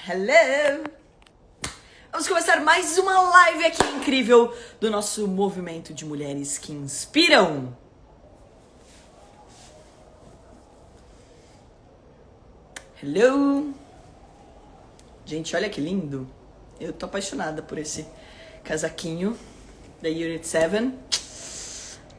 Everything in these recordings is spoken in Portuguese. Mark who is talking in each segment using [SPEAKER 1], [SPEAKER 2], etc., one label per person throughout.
[SPEAKER 1] Hello! Vamos começar mais uma live aqui incrível do nosso movimento de mulheres que inspiram. Hello! Gente, olha que lindo. Eu tô apaixonada por esse casaquinho da Unit 7.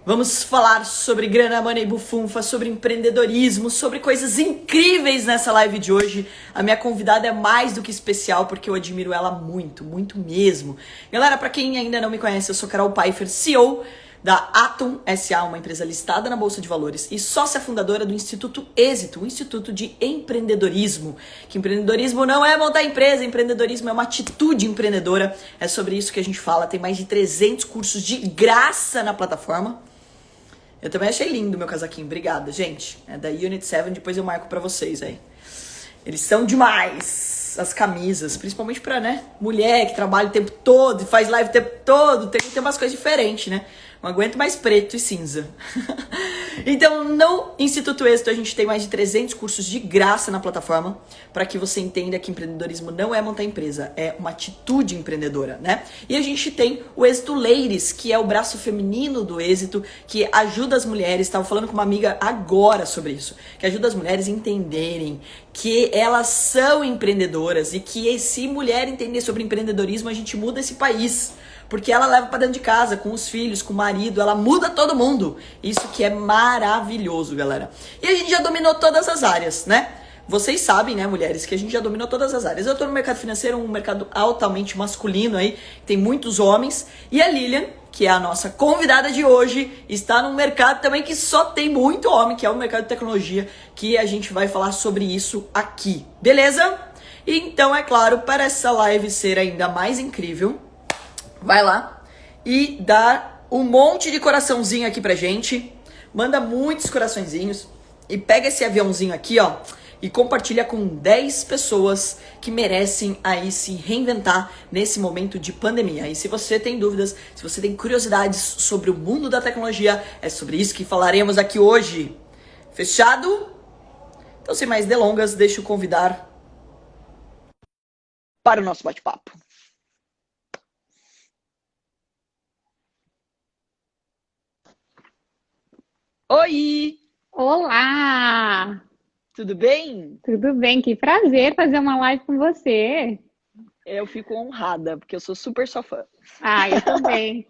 [SPEAKER 1] Vamos falar sobre grana, money, bufunfa, sobre empreendedorismo, sobre coisas incríveis nessa live de hoje. A minha convidada é mais do que especial porque eu admiro ela muito, muito mesmo. Galera, pra quem ainda não me conhece, eu sou Carol Pfeiffer, CEO da Atom SA, uma empresa listada na Bolsa de Valores e sócia fundadora do Instituto Êxito, um instituto de empreendedorismo. Que empreendedorismo não é montar empresa, empreendedorismo é uma atitude empreendedora. É sobre isso que a gente fala. Tem mais de 300 cursos de graça na plataforma. Eu também achei lindo meu casaquinho, obrigada, gente. É da Unit 7, depois eu marco pra vocês aí. Eles são demais, as camisas, principalmente pra, mulher que trabalha o tempo todo e faz live o tempo todo, tem que ter umas coisas diferentes, né? Não aguento mais preto e cinza. Então, no Instituto Êxito, a gente tem mais de 300 cursos de graça na plataforma para que você entenda que empreendedorismo não é montar empresa, é uma atitude empreendedora, né? E a gente tem o Êxito Ladies, que é o braço feminino do Êxito, que ajuda as mulheres, estava falando com uma amiga agora sobre isso, que ajuda as mulheres a entenderem que elas são empreendedoras e que se mulher entender sobre empreendedorismo, a gente muda esse país. Porque ela leva pra dentro de casa, com os filhos, com o marido, ela muda todo mundo. Isso que é maravilhoso, galera. E a gente já dominou todas as áreas, né? Vocês sabem, né, mulheres, que a gente já dominou todas as áreas. Eu tô no mercado financeiro, um mercado altamente masculino aí, tem muitos homens. E a Lilian, que é a nossa convidada de hoje, está num mercado também que só tem muito homem, que é o mercado de tecnologia, que a gente vai falar sobre isso aqui. Beleza? Então, é claro, para essa live ser ainda mais incrível, vai lá e dá um monte de coraçãozinho aqui pra gente. Manda muitos coraçõezinhos. E pega esse aviãozinho aqui, ó. E compartilha com 10 pessoas que merecem aí se reinventar nesse momento de pandemia. E se você tem dúvidas, se você tem curiosidades sobre o mundo da tecnologia, é sobre isso que falaremos aqui hoje. Fechado? Então, sem mais delongas, deixa eu convidar para o nosso bate-papo. Oi!
[SPEAKER 2] Olá!
[SPEAKER 1] Tudo bem?
[SPEAKER 2] Tudo bem? Que prazer fazer uma live com você.
[SPEAKER 1] Eu fico honrada, porque eu sou super sua fã.
[SPEAKER 2] Ah, eu também.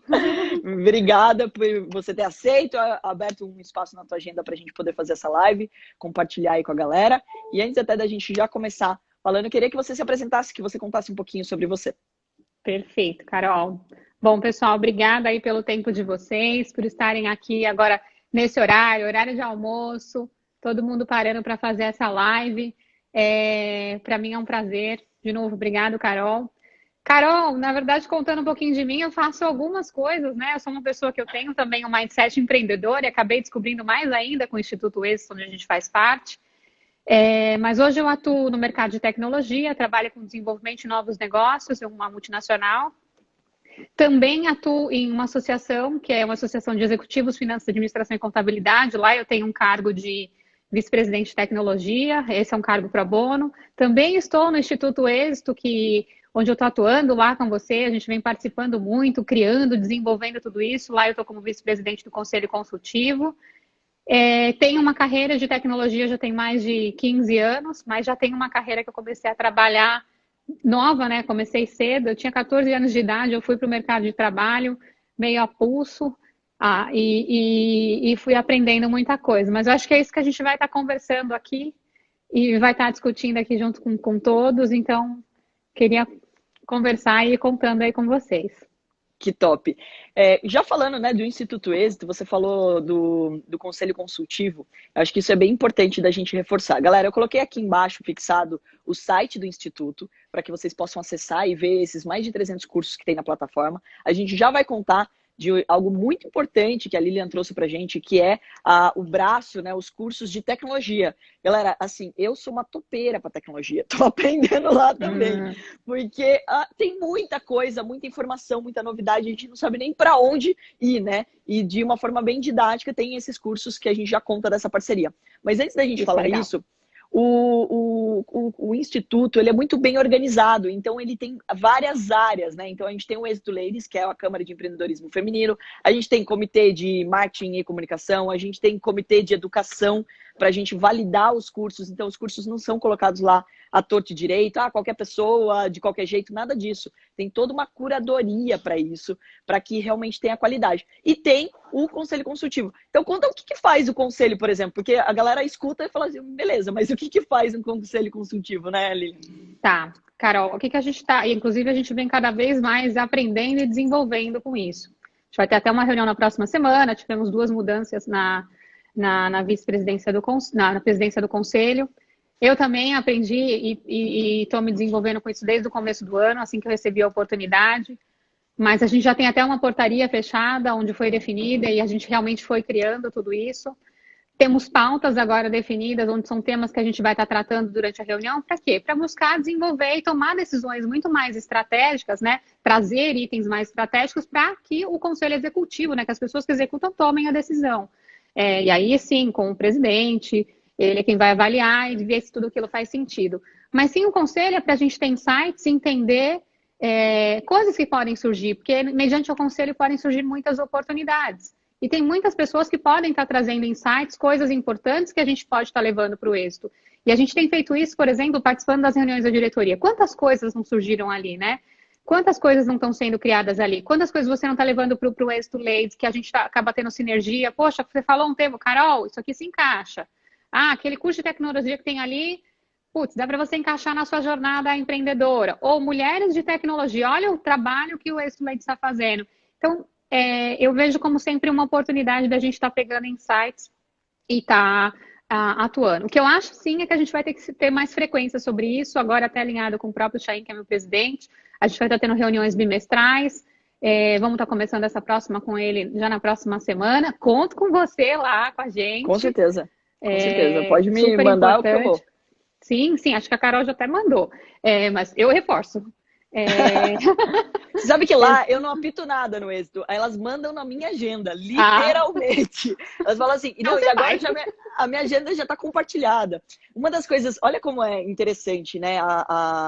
[SPEAKER 1] Obrigada por você ter aceito, aberto um espaço na tua agenda para a gente poder fazer essa live, compartilhar aí com a galera. E antes até da gente já começar falando, eu queria que você se apresentasse, que você contasse um pouquinho sobre você.
[SPEAKER 2] Perfeito, Carol. Bom, pessoal, obrigada aí pelo tempo de vocês, por estarem aqui agora nesse horário de almoço, todo mundo parando para fazer essa live. Para mim é um prazer. De novo, obrigado, Carol. Carol, na verdade, contando um pouquinho de mim, eu faço algumas coisas, né? Eu sou uma pessoa que eu tenho também um mindset empreendedor e acabei descobrindo mais ainda com o Instituto Êxito, onde a gente faz parte. Mas hoje eu atuo no mercado de tecnologia, trabalho com desenvolvimento de novos negócios em uma multinacional. Também atuo em uma associação, que é uma associação de executivos, finanças, administração e contabilidade. Lá eu tenho um cargo de vice-presidente de tecnologia, esse é um cargo pro bono. Também estou no Instituto Êxito, onde eu estou atuando lá com você. A gente vem participando muito, criando, desenvolvendo tudo isso. Lá eu estou como vice-presidente do Conselho Consultivo. Tenho uma carreira de tecnologia, já tem mais de 15 anos, mas já tenho uma carreira que eu comecei a trabalhar nova, né? Comecei cedo, eu tinha 14 anos de idade, eu fui para o mercado de trabalho meio a pulso e fui aprendendo muita coisa. Mas eu acho que é isso que a gente vai estar conversando aqui e vai estar discutindo aqui junto com todos. Então, queria conversar e ir contando aí com vocês.
[SPEAKER 1] Que top. Já falando, do Instituto Êxito, você falou do Conselho Consultivo. Eu acho que isso é bem importante da gente reforçar. Galera, eu coloquei aqui embaixo, fixado, o site do Instituto, para que vocês possam acessar e ver esses mais de 300 cursos que tem na plataforma. A gente já vai contar de algo muito importante que a Lilian trouxe pra gente, que é o braço, os cursos de tecnologia. Galera, assim, eu sou uma topeira pra tecnologia, tô aprendendo lá também, porque tem muita coisa, muita informação, muita novidade, a gente não sabe nem pra onde ir, né? E de uma forma bem didática tem esses cursos que a gente já conta dessa parceria. Mas antes da gente falar isso,
[SPEAKER 3] o Instituto, ele é muito bem organizado, então ele tem várias áreas, né? Então a gente tem o Êxito Ladies, que é a Câmara de Empreendedorismo Feminino, a gente tem comitê de marketing e comunicação, a gente tem comitê de educação para a gente validar os cursos, então os cursos não são colocados lá à torto e direito, qualquer pessoa, de qualquer jeito, nada disso. Tem toda uma curadoria para isso, para que realmente tenha qualidade. E tem o conselho consultivo. Então, conta o que faz o conselho, por exemplo, porque a galera escuta e fala assim, beleza, mas o que faz um conselho consultivo, né, Lilian?
[SPEAKER 2] Tá, Carol, o que a gente está... Inclusive, a gente vem cada vez mais aprendendo e desenvolvendo com isso. A gente vai ter até uma reunião na próxima semana, tivemos 2 mudanças na vice-presidência na presidência do conselho. Eu também aprendi e estou me desenvolvendo com isso desde o começo do ano, assim que eu recebi a oportunidade. Mas a gente já tem até uma portaria fechada, onde foi definida, e a gente realmente foi criando tudo isso. Temos pautas agora definidas, onde são temas que a gente vai estar tratando durante a reunião. Para quê? Para buscar desenvolver e tomar decisões muito mais estratégicas, né? Trazer itens mais estratégicos para que o conselho executivo, né? Que as pessoas que executam tomem a decisão. E aí, sim, com o presidente, ele é quem vai avaliar e ver se tudo aquilo faz sentido. Mas sim, o conselho é para a gente ter insights, entender coisas que podem surgir, porque mediante o conselho podem surgir muitas oportunidades. E tem muitas pessoas que podem estar trazendo insights, coisas importantes que a gente pode estar levando para o êxito. E a gente tem feito isso, por exemplo, participando das reuniões da diretoria. Quantas coisas não surgiram ali, né? Quantas coisas não estão sendo criadas ali? Quantas coisas você não está levando para o êxito Ladies, que a gente acaba tendo sinergia? Poxa, você falou um tema, Carol, isso aqui se encaixa. Aquele curso de tecnologia que tem ali, putz, dá para você encaixar na sua jornada empreendedora. Ou mulheres de tecnologia, olha o trabalho que o êxito Ladies está fazendo. Então, eu vejo como sempre uma oportunidade da gente estar pegando insights e estar atuando. O que eu acho, sim, é que a gente vai ter que ter mais frequência sobre isso, agora até alinhado com o próprio Chain, que é meu presidente. A gente vai estar tendo reuniões bimestrais. Vamos estar começando essa próxima com ele já na próxima semana. Conto com você lá com a gente.
[SPEAKER 3] Com certeza. Com certeza. Pode me mandar o que eu vou.
[SPEAKER 2] Sim, acho que a Carol já até mandou. Mas eu reforço.
[SPEAKER 3] Você sabe que lá eu não apito nada no êxito. Elas mandam na minha agenda, literalmente. Elas falam assim, e agora a minha agenda já está compartilhada. Uma das coisas, olha como é interessante, né?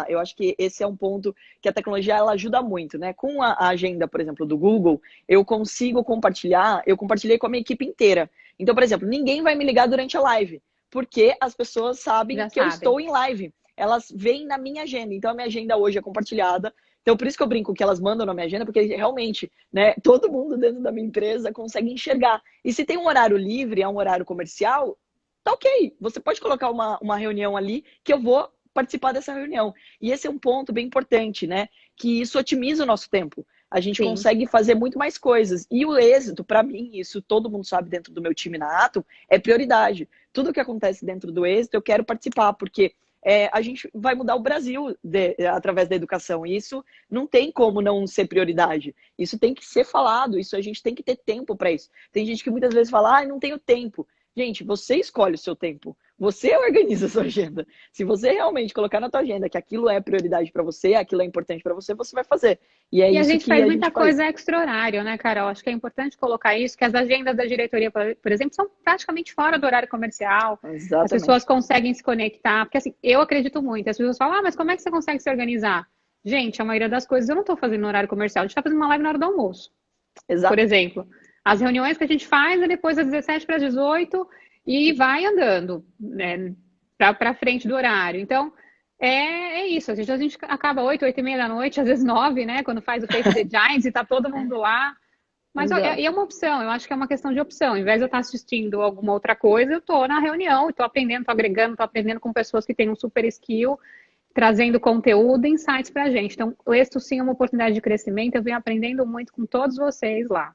[SPEAKER 3] Eu acho que esse é um ponto que a tecnologia ela ajuda muito, né? Com a agenda, por exemplo, do Google, eu consigo compartilhar, eu compartilhei com a minha equipe inteira. Então, por exemplo, ninguém vai me ligar durante a live, porque as pessoas sabem que eu estou em live. Elas veem na minha agenda. Então, a minha agenda hoje é compartilhada. Então, por isso que eu brinco que elas mandam na minha agenda, porque realmente, né, todo mundo dentro da minha empresa consegue enxergar. E se tem um horário livre, é um horário comercial, tá ok. Você pode colocar uma reunião ali que eu vou participar dessa reunião. E esse é um ponto bem importante, né? Que isso otimiza o nosso tempo. A gente consegue fazer muito mais coisas. E o êxito, para mim, isso todo mundo sabe dentro do meu time na Atom, é prioridade. Tudo que acontece dentro do êxito, eu quero participar, porque a gente vai mudar o Brasil através da educação. E isso não tem como não ser prioridade. Isso tem que ser falado, isso a gente tem que ter tempo para isso. Tem gente que muitas vezes fala, não tenho tempo. Gente, você escolhe o seu tempo. Você organiza a sua agenda. Se você realmente colocar na tua agenda que aquilo é prioridade para você, aquilo é importante para você, você vai fazer. E
[SPEAKER 2] a gente faz muita coisa extra-horário, né, Carol? Acho que é importante colocar isso, que as agendas da diretoria, por exemplo, são praticamente fora do horário comercial.
[SPEAKER 3] Exatamente.
[SPEAKER 2] As pessoas conseguem se conectar. Porque, assim, eu acredito muito. As pessoas falam, mas como é que você consegue se organizar? Gente, a maioria das coisas eu não estou fazendo no horário comercial. A gente está fazendo uma live na hora do almoço. Exato. Por exemplo. As reuniões que a gente faz é depois das 17 para as 18 e vai andando, né, para frente do horário. Então, é isso. A gente acaba 8h30 da noite, às vezes 9, né? Quando faz o Face the Giants e tá todo mundo lá. Mas é uma opção, eu acho que é uma questão de opção. Ao invés de eu estar assistindo alguma outra coisa, eu tô na reunião, tô aprendendo, tô agregando, tô aprendendo com pessoas que têm um super skill, trazendo conteúdo e insights pra gente. Então, êxito sim é uma oportunidade de crescimento. Eu venho aprendendo muito com todos vocês lá.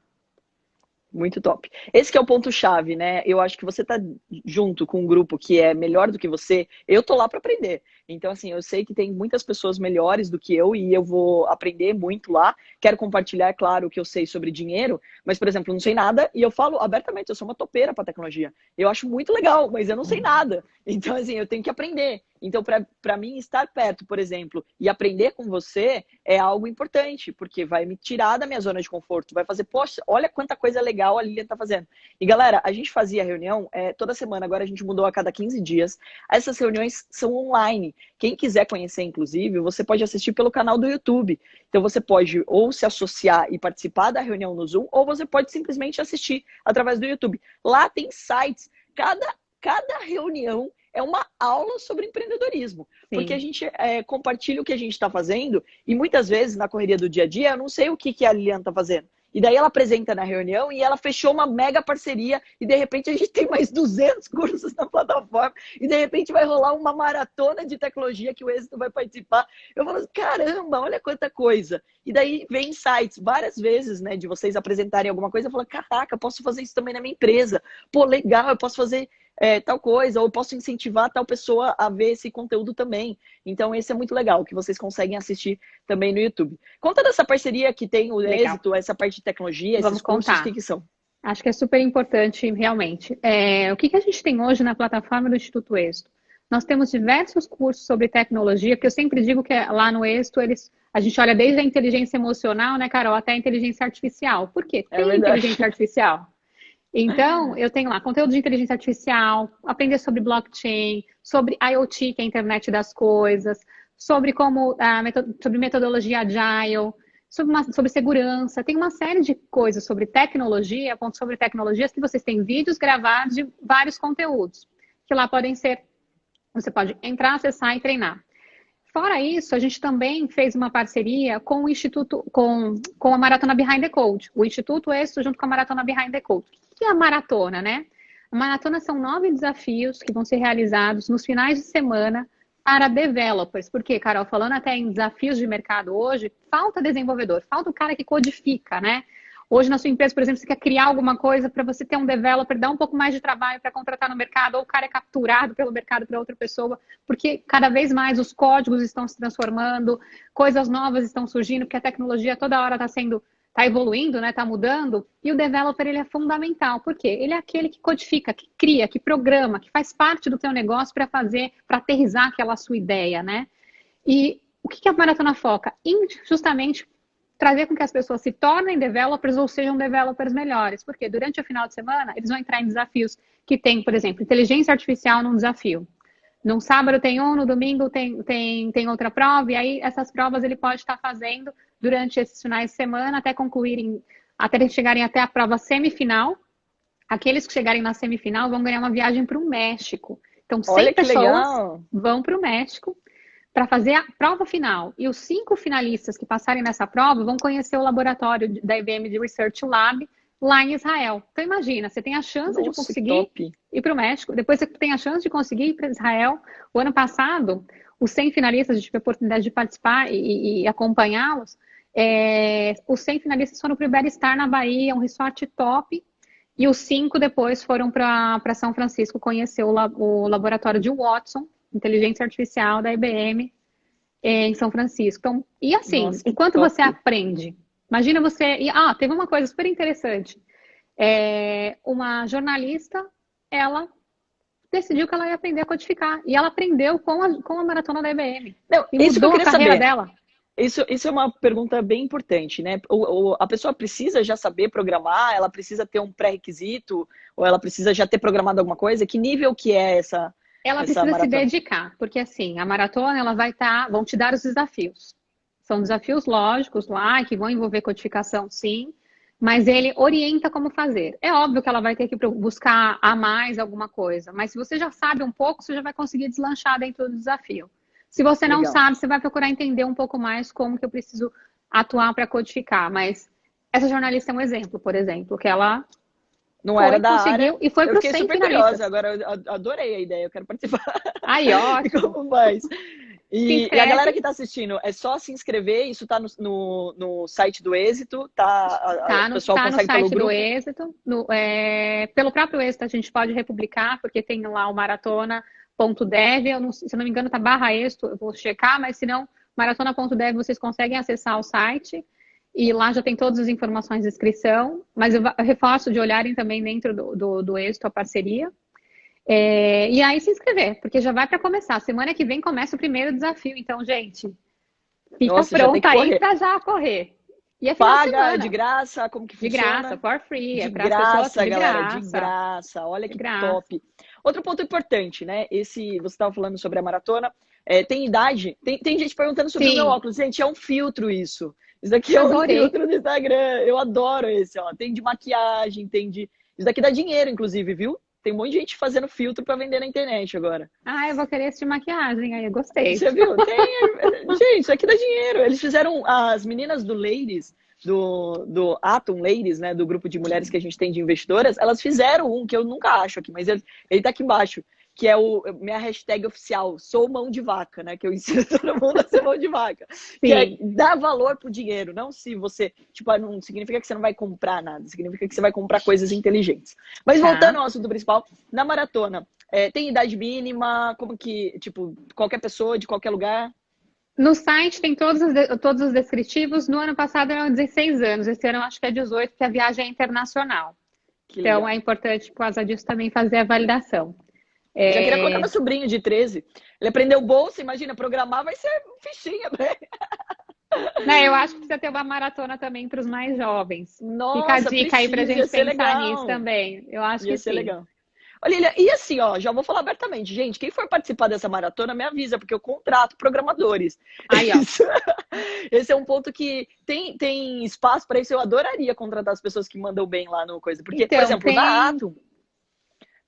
[SPEAKER 3] Muito top. Esse que é o ponto-chave, né? Eu acho que você tá junto com um grupo que é melhor do que você. Eu tô lá para aprender. Então, assim, eu sei que tem muitas pessoas melhores do que eu e eu vou aprender muito lá. Quero compartilhar, é claro, o que eu sei sobre dinheiro, mas, por exemplo, eu não sei nada e eu falo abertamente, eu sou uma topeira para tecnologia. Eu acho muito legal, mas eu não sei nada. Então, assim, eu tenho que aprender. Então, para mim, estar perto, por exemplo, e aprender com você é algo importante, porque vai me tirar da minha zona de conforto, vai fazer, poxa, olha quanta coisa legal a Lilian tá fazendo. E galera, a gente fazia reunião toda semana, agora a gente mudou a cada 15 dias. Essas reuniões são online. Quem quiser conhecer, inclusive, você pode assistir pelo canal do YouTube. Então você pode ou se associar e participar da reunião no Zoom, ou você pode simplesmente assistir através do YouTube. Lá tem sites, cada reunião é uma aula sobre empreendedorismo. Sim. Porque a gente compartilha o que a gente está fazendo e muitas vezes, na correria do dia a dia, eu não sei o que a Lilian está fazendo. E daí ela apresenta na reunião e ela fechou uma mega parceria e de repente a gente tem mais 200 cursos na plataforma e de repente vai rolar uma maratona de tecnologia que o Êxito vai participar. Eu falo, caramba, olha quanta coisa. E daí vem insights várias vezes, né, de vocês apresentarem alguma coisa. Eu falo, caraca, eu posso fazer isso também na minha empresa. Pô, legal, eu posso fazer tal coisa, ou eu posso incentivar tal pessoa a ver esse conteúdo também. Então, esse é muito legal, que vocês conseguem assistir também no YouTube. Conta dessa parceria que tem o Êxito, essa parte de tecnologia, esses cursos, o que são?
[SPEAKER 2] Acho que é super importante, realmente. O que a gente tem hoje na plataforma do Instituto Êxito? Nós temos diversos cursos sobre tecnologia, porque eu sempre digo que lá no Êxito, a gente olha desde a inteligência emocional, né, Carol, até a inteligência artificial. Por quê? Tem inteligência artificial. Então, eu tenho lá conteúdo de inteligência artificial, aprender sobre blockchain, sobre IoT, que é a internet das coisas, sobre sobre metodologia agile, sobre segurança. Tem uma série de coisas sobre tecnologia, pontos sobre tecnologias, que vocês têm vídeos gravados de vários conteúdos, que lá podem ser, você pode entrar, acessar e treinar. Fora isso, a gente também fez uma parceria com o Instituto, com a Maratona Behind the Code. O Instituto Êxito junto com a Maratona Behind the Code. O que é a maratona, né? A maratona são 9 desafios que vão ser realizados nos finais de semana para developers. Porque, Carol, falando até em desafios de mercado hoje, falta desenvolvedor, falta o cara que codifica, né? Hoje, na sua empresa, por exemplo, você quer criar alguma coisa para você ter um developer, dá um pouco mais de trabalho para contratar no mercado, ou o cara é capturado pelo mercado para outra pessoa, porque cada vez mais os códigos estão se transformando, coisas novas estão surgindo, porque a tecnologia toda hora está evoluindo, né? Está mudando, e o developer ele é fundamental. Por quê? Ele é aquele que codifica, que cria, que programa, que faz parte do teu negócio para aterrissar aquela sua ideia, né? E o que a Maratona foca? Justamente trazer com que as pessoas se tornem developers ou sejam developers melhores. Porque durante o final de semana, eles vão entrar em desafios que tem, por exemplo, inteligência artificial num desafio. No sábado tem um, no domingo tem outra prova, e aí essas provas ele pode estar fazendo durante esses finais de semana até concluírem, até eles chegarem até a prova semifinal. Aqueles que chegarem na semifinal vão ganhar uma viagem para o México. Então, 100 pessoas vão para o México para fazer a prova final. E os 5 finalistas que passarem nessa prova vão conhecer o laboratório da IBM de Research Lab lá em Israel. Então imagina, você tem a chance de conseguir ir para o México, depois você tem a chance de conseguir ir para Israel. O ano passado, os 100 finalistas, a gente teve a oportunidade de participar e acompanhá-los. Os 100 finalistas foram para o Iberestar na Bahia, um resort top, e os 5 depois foram para São Francisco conhecer o laboratório de Watson, inteligência artificial da IBM em São Francisco. Então, e assim, nossa, enquanto você aprende, imagina você... teve uma coisa super interessante. Uma jornalista, ela decidiu que ela ia aprender a codificar. E ela aprendeu com a maratona da IBM.
[SPEAKER 3] Não,
[SPEAKER 2] e
[SPEAKER 3] isso
[SPEAKER 2] mudou
[SPEAKER 3] que eu
[SPEAKER 2] a carreira
[SPEAKER 3] saber.
[SPEAKER 2] dela.
[SPEAKER 3] Isso é uma pergunta bem importante, né? A pessoa precisa já saber programar, ela precisa ter um pré-requisito, ou ela precisa já ter programado alguma coisa? Que nível que é essa...
[SPEAKER 2] Ela precisa se dedicar, porque assim, a maratona ela vão te dar os desafios. São desafios lógicos lá, que vão envolver codificação, sim, mas ele orienta como fazer. É óbvio que ela vai ter que buscar a mais alguma coisa, mas se você já sabe um pouco, você já vai conseguir deslanchar dentro do desafio. Se você não sabe, você vai procurar entender um pouco mais como que eu preciso atuar para codificar. Mas essa jornalista é um exemplo, por exemplo, que ela...
[SPEAKER 3] Não era da área.
[SPEAKER 2] E foi para os 100
[SPEAKER 3] super
[SPEAKER 2] finalistas.
[SPEAKER 3] curiosa, agora eu adorei a ideia, eu quero participar.
[SPEAKER 2] Aí, ótimo.
[SPEAKER 3] Como mais? E a galera que está assistindo, é só se inscrever, isso está no site do Êxito,
[SPEAKER 2] o pessoal consegue no site do Êxito, pelo próprio Êxito a gente pode republicar, porque tem lá o maratona.dev, se eu não me engano tá /Êxito, eu vou checar, mas se não, maratona.dev vocês conseguem acessar o site, e lá já tem todas as informações de inscrição, mas eu reforço de olharem também dentro do Êxito a parceria. E aí se inscrever, porque já vai para começar. Semana que vem começa o primeiro desafio. Então, gente, fica
[SPEAKER 3] Nossa, já tem que
[SPEAKER 2] pronta aí
[SPEAKER 3] correr.
[SPEAKER 2] para já correr. E é final de
[SPEAKER 3] Paga
[SPEAKER 2] semana.
[SPEAKER 3] de graça, como que
[SPEAKER 2] De
[SPEAKER 3] funciona?
[SPEAKER 2] graça, for free.
[SPEAKER 3] De
[SPEAKER 2] É para as pessoas
[SPEAKER 3] graça,
[SPEAKER 2] de
[SPEAKER 3] galera, de
[SPEAKER 2] graça.
[SPEAKER 3] graça. Olha
[SPEAKER 2] De
[SPEAKER 3] que
[SPEAKER 2] graça.
[SPEAKER 3] top. Outro ponto importante, né? Você estava falando sobre a maratona. Tem idade? Tem gente perguntando sobre o meu
[SPEAKER 2] Sim,
[SPEAKER 3] óculos. Gente, é um filtro isso. Isso daqui é um
[SPEAKER 2] adorei.
[SPEAKER 3] filtro do Instagram. Eu adoro esse, ó. Tem de maquiagem, tem de... Isso daqui dá dinheiro, inclusive, viu? Tem um monte de gente fazendo filtro para vender na internet agora.
[SPEAKER 2] Ah, eu vou querer esse de maquiagem, aí eu gostei.
[SPEAKER 3] Você viu? Gente, isso aqui dá dinheiro. Eles fizeram, as meninas do Ladies, do Atom Ladies, né? Do grupo de mulheres que a gente tem de investidoras, elas fizeram um que eu nunca acho aqui, mas ele tá aqui embaixo, que é minha hashtag oficial, sou mão de vaca, né? Que eu ensino todo mundo a ser mão de vaca. Que é dar valor pro dinheiro, não se você, tipo, não significa que você não vai comprar nada, significa que você vai comprar coisas inteligentes. Mas voltando ao assunto principal, na maratona, tem idade mínima, como que, tipo, qualquer pessoa, de qualquer lugar?
[SPEAKER 2] No site tem todos os descritivos. No ano passado eram 16 anos, esse ano eu acho que é 18, porque a viagem é internacional.
[SPEAKER 3] Que
[SPEAKER 2] Então
[SPEAKER 3] legal.
[SPEAKER 2] é importante, por causa disso, também fazer a validação.
[SPEAKER 3] Já queria colocar meu sobrinho de 13. Ele aprendeu bolsa, imagina, programar vai ser fichinha, velho.
[SPEAKER 2] Eu acho que precisa ter uma maratona também para os mais jovens. Fica a
[SPEAKER 3] Nossa,
[SPEAKER 2] dica aí pra
[SPEAKER 3] precisa,
[SPEAKER 2] gente
[SPEAKER 3] ser
[SPEAKER 2] pensar
[SPEAKER 3] legal.
[SPEAKER 2] nisso também. Eu acho
[SPEAKER 3] Ia
[SPEAKER 2] que
[SPEAKER 3] ser
[SPEAKER 2] sim.
[SPEAKER 3] legal. Olha, Lilia, e assim, ó, já vou falar abertamente, gente, quem for participar dessa maratona, me avisa, porque eu contrato programadores.
[SPEAKER 2] Aí, ó.
[SPEAKER 3] Esse é um ponto que tem espaço para isso. Eu adoraria contratar as pessoas que mandam bem lá no coisa. Porque,
[SPEAKER 2] Então,
[SPEAKER 3] por exemplo, da Atom,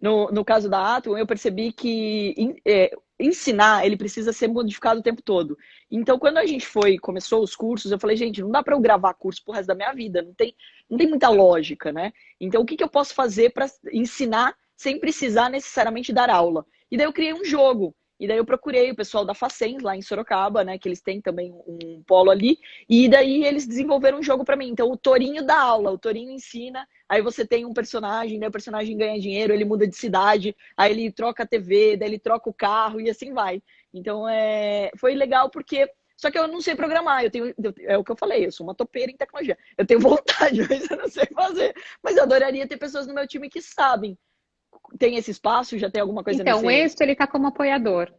[SPEAKER 3] no caso da Atom, eu percebi que ensinar, ele precisa ser modificado o tempo todo. Então, quando a gente começou os cursos, eu falei, gente, não dá para eu gravar curso pro resto da minha vida, não tem muita lógica, né? Então, o que eu posso fazer para ensinar sem precisar necessariamente dar aula? E daí eu criei um jogo. E daí eu procurei o pessoal da Facens, lá em Sorocaba, né? Que eles têm também um polo ali. E daí eles desenvolveram um jogo para mim. Então, o Torinho dá aula, o Torinho ensina. Aí você tem um personagem, né? O personagem ganha dinheiro, ele muda de cidade, aí ele troca a TV, daí ele troca o carro e assim vai. Então, foi legal porque... Só que eu não sei programar, é o que eu falei, eu sou uma topeira em tecnologia. Eu tenho vontade, mas eu não sei fazer. Mas eu adoraria ter pessoas no meu time que sabem. Tem esse espaço? Já tem alguma coisa
[SPEAKER 2] Então,
[SPEAKER 3] nesse...
[SPEAKER 2] o Êxito, ele está como apoiador.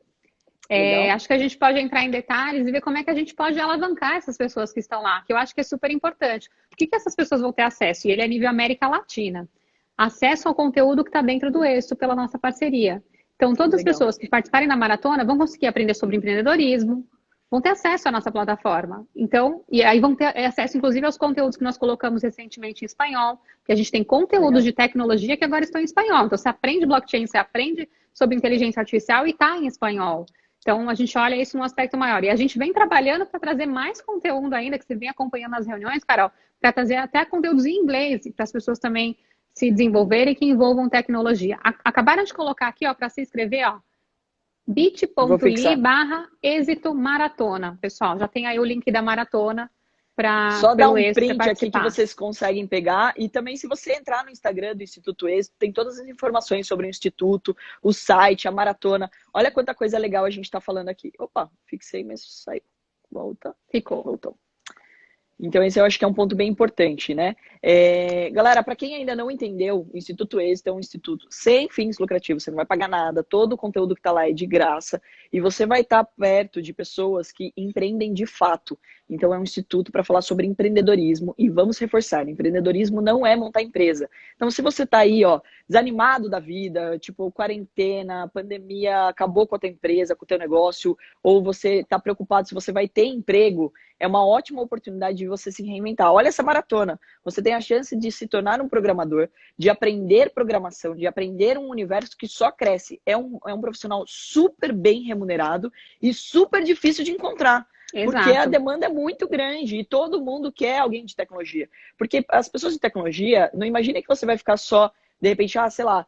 [SPEAKER 2] Acho que a gente pode entrar em detalhes e ver como é que a gente pode alavancar essas pessoas que estão lá, que eu acho que é super importante. O que essas pessoas vão ter acesso? E ele é nível América Latina. Acesso ao conteúdo que está dentro do Êxito pela nossa parceria. Então, todas as pessoas que participarem da maratona vão conseguir aprender sobre empreendedorismo, vão ter acesso à nossa plataforma. Então, e aí vão ter acesso, inclusive, aos conteúdos que nós colocamos recentemente em espanhol, que a gente tem conteúdos de tecnologia que agora estão em espanhol. Então, você aprende blockchain, você aprende sobre inteligência artificial e está em espanhol. Então, a gente olha isso num aspecto maior. E a gente vem trabalhando para trazer mais conteúdo ainda, que você vem acompanhando nas reuniões, Carol, para trazer até conteúdos em inglês, para as pessoas também se desenvolverem que envolvam tecnologia. Acabaram de colocar aqui, ó, para se inscrever, ó, bit.ly/êxito maratona. Pessoal, já tem aí o link da maratona para
[SPEAKER 3] só dar um
[SPEAKER 2] Êxito
[SPEAKER 3] print aqui que
[SPEAKER 2] participar.
[SPEAKER 3] vocês conseguem pegar. E também, se você entrar no Instagram do Instituto Êxito, tem todas as informações sobre o Instituto, o site, a maratona. Olha quanta coisa legal a gente está falando aqui. Opa, fixei, mas saiu. Volta.
[SPEAKER 2] Ficou.
[SPEAKER 3] Voltou. Então, esse eu acho que é um ponto bem importante, né? Galera, para quem ainda não entendeu, o Instituto Êxito é um instituto sem fins lucrativos, você não vai pagar nada, todo o conteúdo que está lá é de graça, e você vai estar perto de pessoas que empreendem de fato. Então, é um instituto para falar sobre empreendedorismo, e vamos reforçar, empreendedorismo não é montar empresa. Então, se você está aí, ó, desanimado da vida, tipo, quarentena, pandemia, acabou com a tua empresa, com o teu negócio, ou você está preocupado se você vai ter emprego, é uma ótima oportunidade de você se reinventar. Olha essa maratona. Você tem a chance de se tornar um programador, de aprender programação, de aprender um universo que só cresce. É um profissional super bem remunerado e super difícil de encontrar.
[SPEAKER 2] Exato.
[SPEAKER 3] Porque a demanda é muito grande e todo mundo quer alguém de tecnologia. Porque as pessoas de tecnologia, não imagine que você vai ficar só, de repente, sei lá,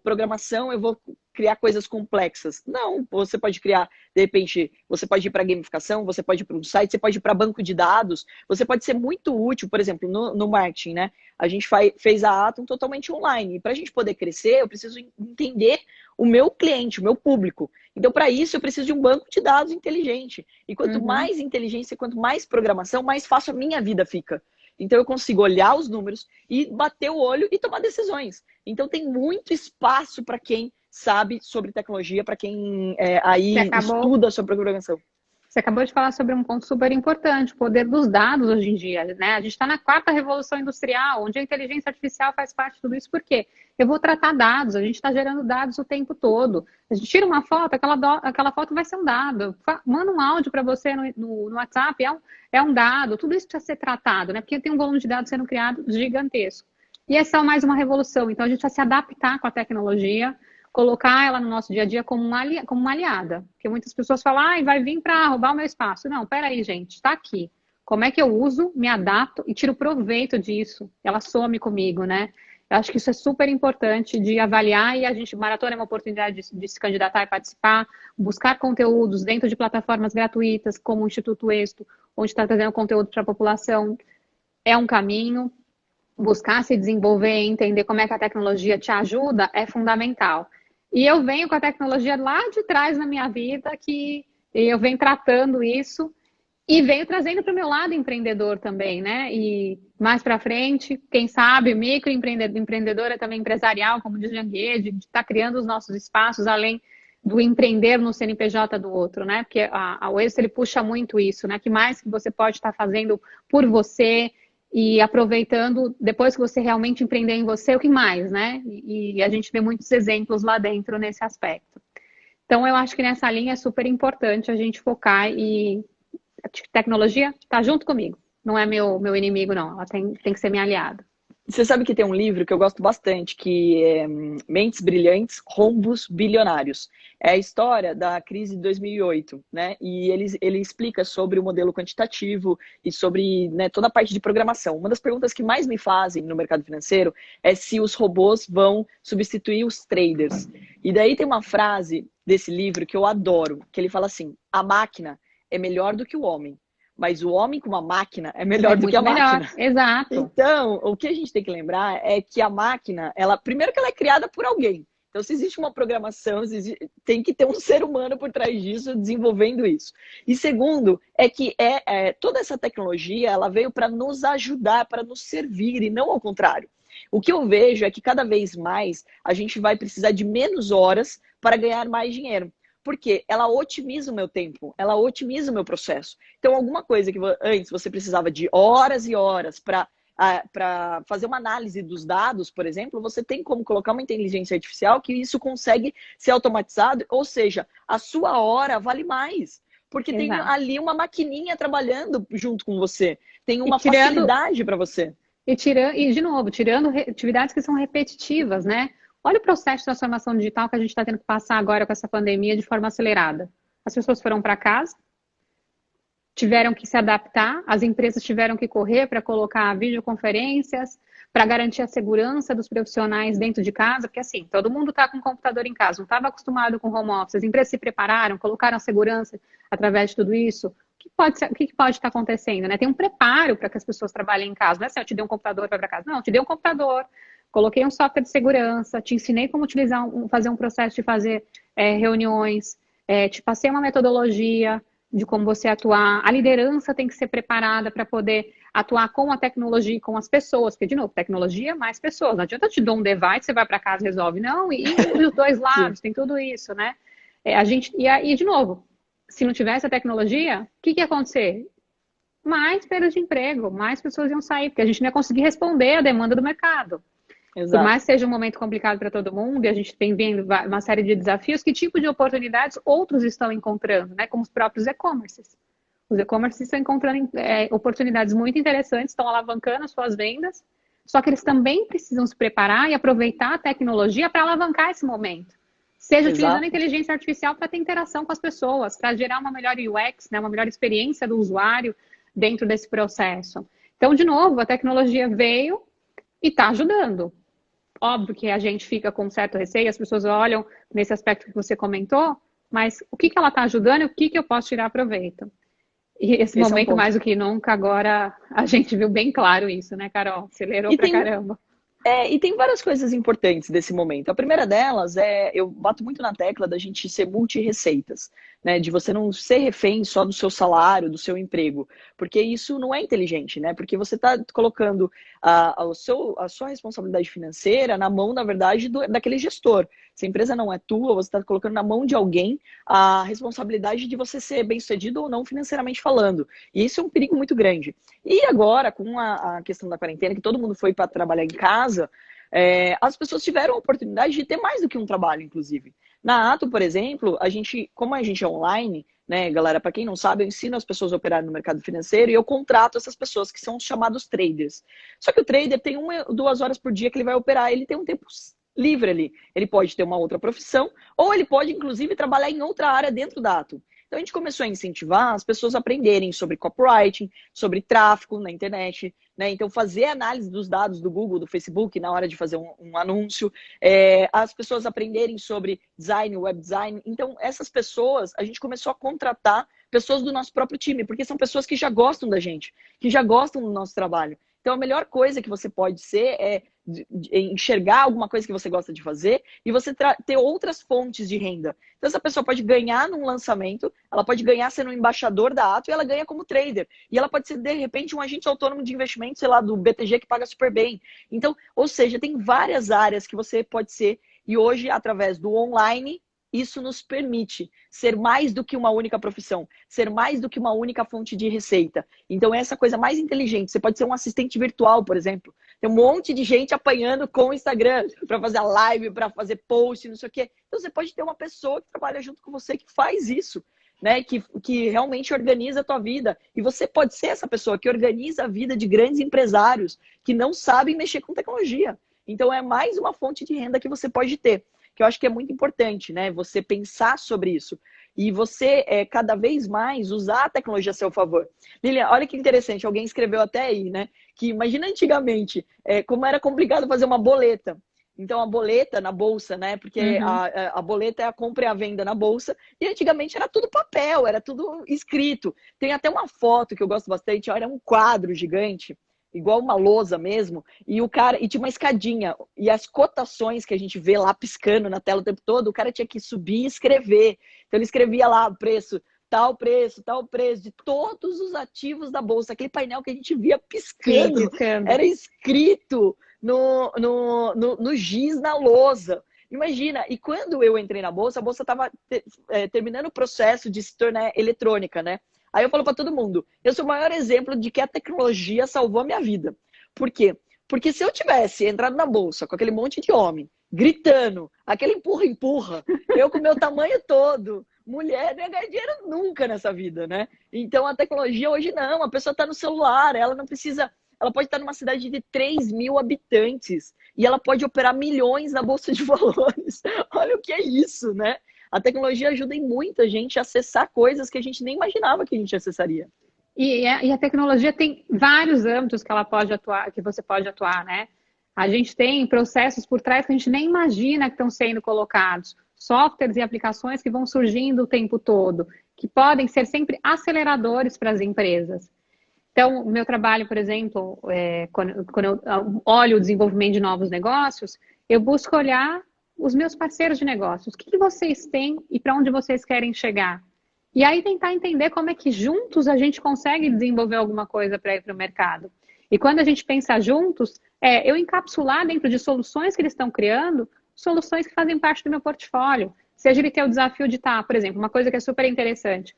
[SPEAKER 3] programação, eu vou criar coisas complexas. Não, você pode criar, de repente, você pode ir para gamificação, você pode ir para um site, você pode ir para banco de dados, você pode ser muito útil, por exemplo, no marketing, né? A gente fez a Atom totalmente online. E para a gente poder crescer, eu preciso entender o meu cliente, o meu público. Então, para isso, eu preciso de um banco de dados inteligente. E quanto mais inteligência, quanto mais programação, mais fácil a minha vida fica. Então, eu consigo olhar os números e bater o olho e tomar decisões. Então, tem muito espaço para quem sabe sobre tecnologia, para quem aí estuda sobre programação.
[SPEAKER 2] Você acabou de falar sobre um ponto super importante, o poder dos dados hoje em dia, né? A gente está na 4ª revolução industrial, onde a inteligência artificial faz parte de tudo isso, por quê? Eu vou tratar dados, a gente está gerando dados o tempo todo. A gente tira uma foto, aquela foto vai ser um dado. Manda um áudio para você no WhatsApp, é um dado. Tudo isso precisa ser tratado, né? Porque tem um volume de dados sendo criado gigantesco. E essa é mais uma revolução. Então, a gente precisa se adaptar com a tecnologia, colocar ela no nosso dia a dia como uma aliada. Porque muitas pessoas falam, vai vir para roubar o meu espaço. Não, peraí, gente, está aqui. Como é que eu uso, me adapto e tiro proveito disso? Ela some comigo, né? Eu acho que isso é super importante de avaliar e a gente, Maratona é uma oportunidade de se candidatar e participar, buscar conteúdos dentro de plataformas gratuitas, como o Instituto Êxito, onde está trazendo conteúdo para a população. É um caminho. Buscar se desenvolver e entender como é que a tecnologia te ajuda é fundamental. E eu venho com a tecnologia lá de trás na minha vida, que eu venho tratando isso e venho trazendo para o meu lado empreendedor também, né? E mais para frente, quem sabe, microempreendedora também empresarial, como diz Janguê, de estar criando os nossos espaços, além do empreender no CNPJ do outro, né? Porque o Êxito, ele puxa muito isso, né? Que mais que você pode estar fazendo por você e aproveitando, depois que você realmente empreender em você, o que mais, né? E a gente vê muitos exemplos lá dentro nesse aspecto. Então, eu acho que nessa linha é super importante a gente focar e a tecnologia está junto comigo. Não é meu inimigo, não. Ela tem que ser minha aliada.
[SPEAKER 3] Você sabe que tem um livro que eu gosto bastante, que é Mentes Brilhantes, Rombos Bilionários. É a história da crise de 2008, né? E ele explica sobre o modelo quantitativo e sobre, né, toda a parte de programação. Uma das perguntas que mais me fazem no mercado financeiro é se os robôs vão substituir os traders. E daí tem uma frase desse livro que eu adoro, que ele fala assim, a máquina é melhor do que o homem. Mas o homem com uma máquina é melhor do que a máquina.
[SPEAKER 2] Exato.
[SPEAKER 3] Então, o que a gente tem que lembrar é que a máquina, primeiro que ela é criada por alguém. Então, se existe uma programação, tem que ter um ser humano por trás disso, desenvolvendo isso. E segundo, é que toda essa tecnologia, ela veio para nos ajudar, para nos servir, e não ao contrário. O que eu vejo é que cada vez mais a gente vai precisar de menos horas para ganhar mais dinheiro. Porque ela otimiza o meu tempo, ela otimiza o meu processo. Então, alguma coisa que antes você precisava de horas e horas para fazer uma análise dos dados, por exemplo, você tem como colocar uma inteligência artificial que isso consegue ser automatizado, ou seja, a sua hora vale mais. Porque tem ali uma maquininha trabalhando junto com você. Tem uma facilidade para você.
[SPEAKER 2] E, de novo, tirando atividades que são repetitivas, né? Olha o processo de transformação digital que a gente está tendo que passar agora com essa pandemia de forma acelerada. As pessoas foram para casa, tiveram que se adaptar, as empresas tiveram que correr para colocar videoconferências, para garantir a segurança dos profissionais dentro de casa, porque assim, todo mundo está com o computador em casa, não estava acostumado com home office, as empresas se prepararam, colocaram a segurança através de tudo isso. O que pode estar acontecendo, né? Tem um preparo para que as pessoas trabalhem em casa. Não é assim, eu te dei um computador e vai para casa. Não, eu te dei um computador, coloquei um software de segurança, te ensinei como fazer um processo de fazer reuniões, te passei uma metodologia de como você atuar. A liderança tem que ser preparada para poder atuar com a tecnologia e com as pessoas. Porque, de novo, tecnologia mais pessoas. Não adianta eu te dar um device, você vai para casa e resolve. Não, e os dois lados, tem tudo isso, né? E, de novo, se não tivesse a tecnologia, o que ia acontecer? Mais perda de emprego, mais pessoas iam sair, porque a gente não ia conseguir responder à demanda do mercado.
[SPEAKER 3] Exato.
[SPEAKER 2] Por mais que seja um momento complicado para todo mundo, e a gente tem vendo uma série de desafios, que tipo de oportunidades outros estão encontrando, né? Como os próprios e-commerces. Os e-commerces estão encontrando oportunidades muito interessantes, estão alavancando as suas vendas, só que eles também precisam se preparar e aproveitar a tecnologia para alavancar esse momento. Seja utilizando a inteligência artificial para ter interação com as pessoas, para gerar uma melhor UX, né? Uma melhor experiência do usuário dentro desse processo. Então, de novo, a tecnologia veio e está ajudando. Óbvio que a gente fica com um certo receio, as pessoas olham nesse aspecto que você comentou, mas o que ela está ajudando e o que eu posso tirar proveito? E esse momento, mais do que nunca, agora a gente viu bem claro isso, né, Carol? Acelerou pra caramba.
[SPEAKER 3] E tem várias coisas importantes desse momento. A primeira delas eu bato muito na tecla da gente ser multi-receitas. né? De você não ser refém só do seu salário, do seu emprego. Porque isso não é inteligente, né? Porque você está colocando a sua responsabilidade financeira na mão, na verdade, daquele gestor. Se a empresa não é tua, você está colocando na mão de alguém a responsabilidade de você ser bem-sucedido ou não financeiramente falando. E isso é um perigo muito grande. E agora, com a questão da quarentena, que todo mundo foi para trabalhar em casa, as pessoas tiveram a oportunidade de ter mais do que um trabalho, inclusive. Na Ato, por exemplo, como a gente é online, né, galera, para quem não sabe, eu ensino as pessoas a operarem no mercado financeiro e eu contrato essas pessoas que são os chamados traders. Só que o trader tem 1 ou 2 horas por dia que ele vai operar, ele tem um tempo livre ali. Ele pode ter uma outra profissão ou ele pode, inclusive, trabalhar em outra área dentro da Ato. Então a gente começou a incentivar as pessoas a aprenderem sobre copywriting, sobre tráfego na internet, né? Então fazer análise dos dados do Google, do Facebook na hora de fazer um anúncio, as pessoas aprenderem sobre design, web design. Então essas pessoas, a gente começou a contratar pessoas do nosso próprio time, porque são pessoas que já gostam da gente, que já gostam do nosso trabalho. Então a melhor coisa que você pode ser é enxergar alguma coisa que você gosta de fazer e você ter outras fontes de renda. Então essa pessoa pode ganhar num lançamento, ela pode ganhar sendo um embaixador da Ato e ela ganha como trader. E ela pode ser, de repente, um agente autônomo de investimento, sei lá, do BTG que paga super bem. Então, ou seja, tem várias áreas que você pode ser e hoje, através do online, isso nos permite ser mais do que uma única profissão, ser mais do que uma única fonte de receita. Então, essa coisa mais inteligente. Você pode ser um assistente virtual, por exemplo. Tem um monte de gente apanhando com o Instagram para fazer a live, para fazer post, não sei o quê. Então, você pode ter uma pessoa que trabalha junto com você que faz isso, né? Que realmente organiza a tua vida. E você pode ser essa pessoa que organiza a vida de grandes empresários que não sabem mexer com tecnologia. Então, é mais uma fonte de renda que você pode ter, que eu acho que é muito importante, né? Você pensar sobre isso. E você, cada vez mais, usar a tecnologia a seu favor. Lilian, olha que interessante, alguém escreveu até aí, né? Que imagina antigamente, como era complicado fazer uma boleta. Então, a boleta na bolsa, né? Porque a boleta é a compra e a venda na bolsa. E antigamente era tudo papel, era tudo escrito. Tem até uma foto que eu gosto bastante, olha, um quadro gigante, igual uma lousa mesmo, e tinha uma escadinha, e as cotações que a gente vê lá piscando na tela o tempo todo, o cara tinha que subir e escrever. Então ele escrevia lá o preço, tal preço, de todos os ativos da bolsa. Aquele painel que a gente via piscando,
[SPEAKER 2] Sim, piscando.
[SPEAKER 3] era escrito no giz na lousa. Imagina, e quando eu entrei na bolsa, a bolsa estava terminando o processo de se tornar eletrônica, né? Aí eu falo para todo mundo, eu sou o maior exemplo de que a tecnologia salvou a minha vida. Por quê? Porque se eu tivesse entrado na bolsa com aquele monte de homem, gritando, aquele empurra-empurra, eu com o meu tamanho todo, mulher, não ia ganhar dinheiro nunca nessa vida, né? Então a tecnologia hoje não, a pessoa está no celular, ela não precisa, ela pode estar numa cidade de 3 mil habitantes e ela pode operar milhões na bolsa de valores. Olha o que é isso, né? A tecnologia ajuda em muita gente a acessar coisas que a gente nem imaginava que a gente acessaria.
[SPEAKER 2] E a tecnologia tem vários âmbitos que ela pode atuar, que você pode atuar, né? A gente tem processos por trás que a gente nem imagina que estão sendo colocados, softwares e aplicações que vão surgindo o tempo todo, que podem ser sempre aceleradores para as empresas. Então, o meu trabalho, por exemplo, quando eu olho o desenvolvimento de novos negócios, eu busco olhar os meus parceiros de negócios. O que vocês têm e para onde vocês querem chegar? E aí tentar entender como é que juntos a gente consegue desenvolver alguma coisa para ir para o mercado. E quando a gente pensa juntos, eu encapsular dentro de soluções que eles estão criando, soluções que fazem parte do meu portfólio. Seja ele ter o desafio de estar, por exemplo, uma coisa que é super interessante.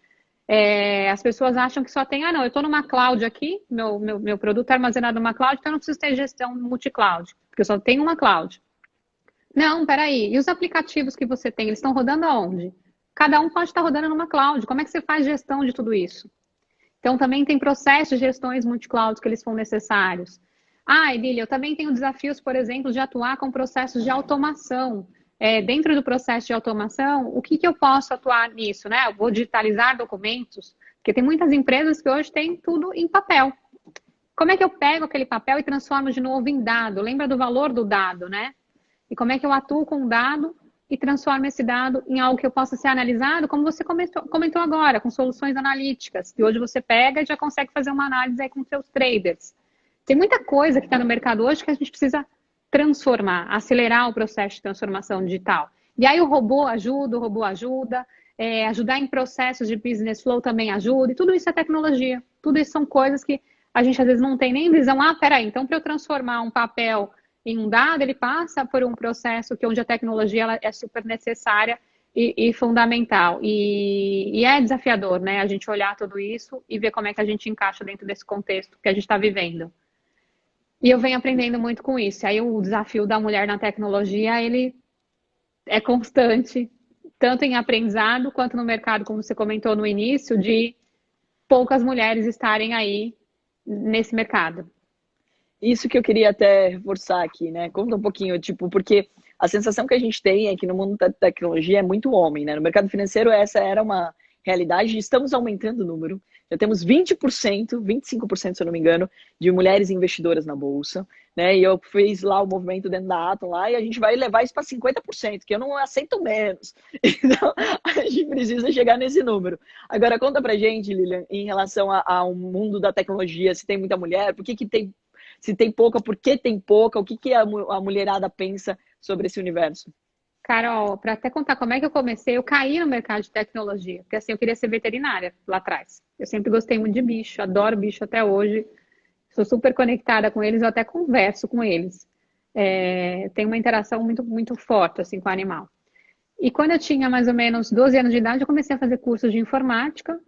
[SPEAKER 2] As pessoas acham que só tem, não, eu estou numa cloud aqui, meu produto é armazenado numa cloud, então eu não preciso ter gestão multi-cloud, porque eu só tenho uma cloud. Não, peraí. E os aplicativos que você tem, eles estão rodando aonde? Cada um pode estar rodando numa cloud. Como é que você faz gestão de tudo isso? Então, também tem processos de gestões multi-cloud que eles são necessários. Edília, eu também tenho desafios, por exemplo, de atuar com processos de automação. Dentro do processo de automação, o que eu posso atuar nisso, né? Eu vou digitalizar documentos, porque tem muitas empresas que hoje têm tudo em papel. Como é que eu pego aquele papel e transformo de novo em dado? Lembra do valor do dado, né? E como é que eu atuo com o dado e transformo esse dado em algo que eu possa ser analisado, como você comentou agora, com soluções analíticas, que hoje você pega e já consegue fazer uma análise aí com seus traders. Tem muita coisa que está no mercado hoje que a gente precisa transformar, acelerar o processo de transformação digital. E aí o robô ajuda, ajudar em processos de business flow também ajuda, e tudo isso é tecnologia. Tudo isso são coisas que a gente às vezes não tem nem visão. Peraí, então para eu transformar um papel em um dado, ele passa por um processo onde a tecnologia ela é super necessária e fundamental. E é desafiador, né? A gente olhar tudo isso e ver como é que a gente encaixa dentro desse contexto que a gente está vivendo. E eu venho aprendendo muito com isso. Aí o desafio da mulher na tecnologia, ele é constante, tanto em aprendizado quanto no mercado, como você comentou no início, de poucas mulheres estarem aí nesse mercado.
[SPEAKER 3] Isso que eu queria até reforçar aqui, né? Conta um pouquinho, tipo, porque a sensação que a gente tem é que no mundo da tecnologia é muito homem, né? No mercado financeiro essa era uma realidade, estamos aumentando o número. Já temos 20%, 25%, se eu não me engano, de mulheres investidoras na bolsa, né? E eu fiz lá o movimento dentro da Atom lá e a gente vai levar isso para 50%, que eu não aceito menos. Então, a gente precisa chegar nesse número. Agora, conta pra gente, Lilian, em relação ao mundo da tecnologia, se tem muita mulher, por que tem, se tem pouca, por que tem pouca, o que a mulherada pensa sobre esse universo?
[SPEAKER 2] Carol, para até contar como é que eu comecei, eu caí no mercado de tecnologia, porque assim, eu queria ser veterinária lá atrás. Eu sempre gostei muito de bicho, adoro bicho até hoje, sou super conectada com eles, eu até converso com eles. Tenho uma interação muito, muito forte assim, com o animal. E quando eu tinha mais ou menos 12 anos de idade, eu comecei a fazer cursos de informática.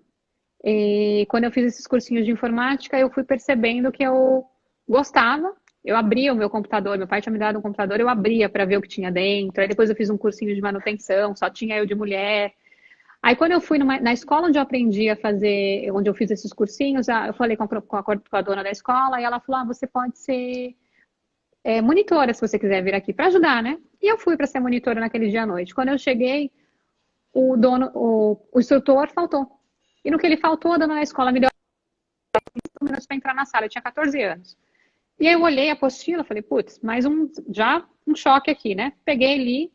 [SPEAKER 2] E quando eu fiz esses cursinhos de informática, eu fui percebendo que eu gostava. Eu abria o meu computador, meu pai tinha me dado um computador, eu abria para ver o que tinha dentro. Aí depois eu fiz um cursinho de manutenção, só tinha eu de mulher. Aí quando eu fui na escola onde eu aprendi a fazer, onde eu fiz esses cursinhos, eu falei com a dona da escola e ela falou, você pode ser monitora se você quiser vir aqui para ajudar, né? E eu fui para ser monitora naquele dia à noite. Quando eu cheguei, o instrutor faltou. E no que ele faltou, a dona da escola me deu 5 minutos para entrar na sala. Eu tinha 14 anos. E aí eu olhei a apostila, falei, putz, mais um choque aqui, né? Peguei ali,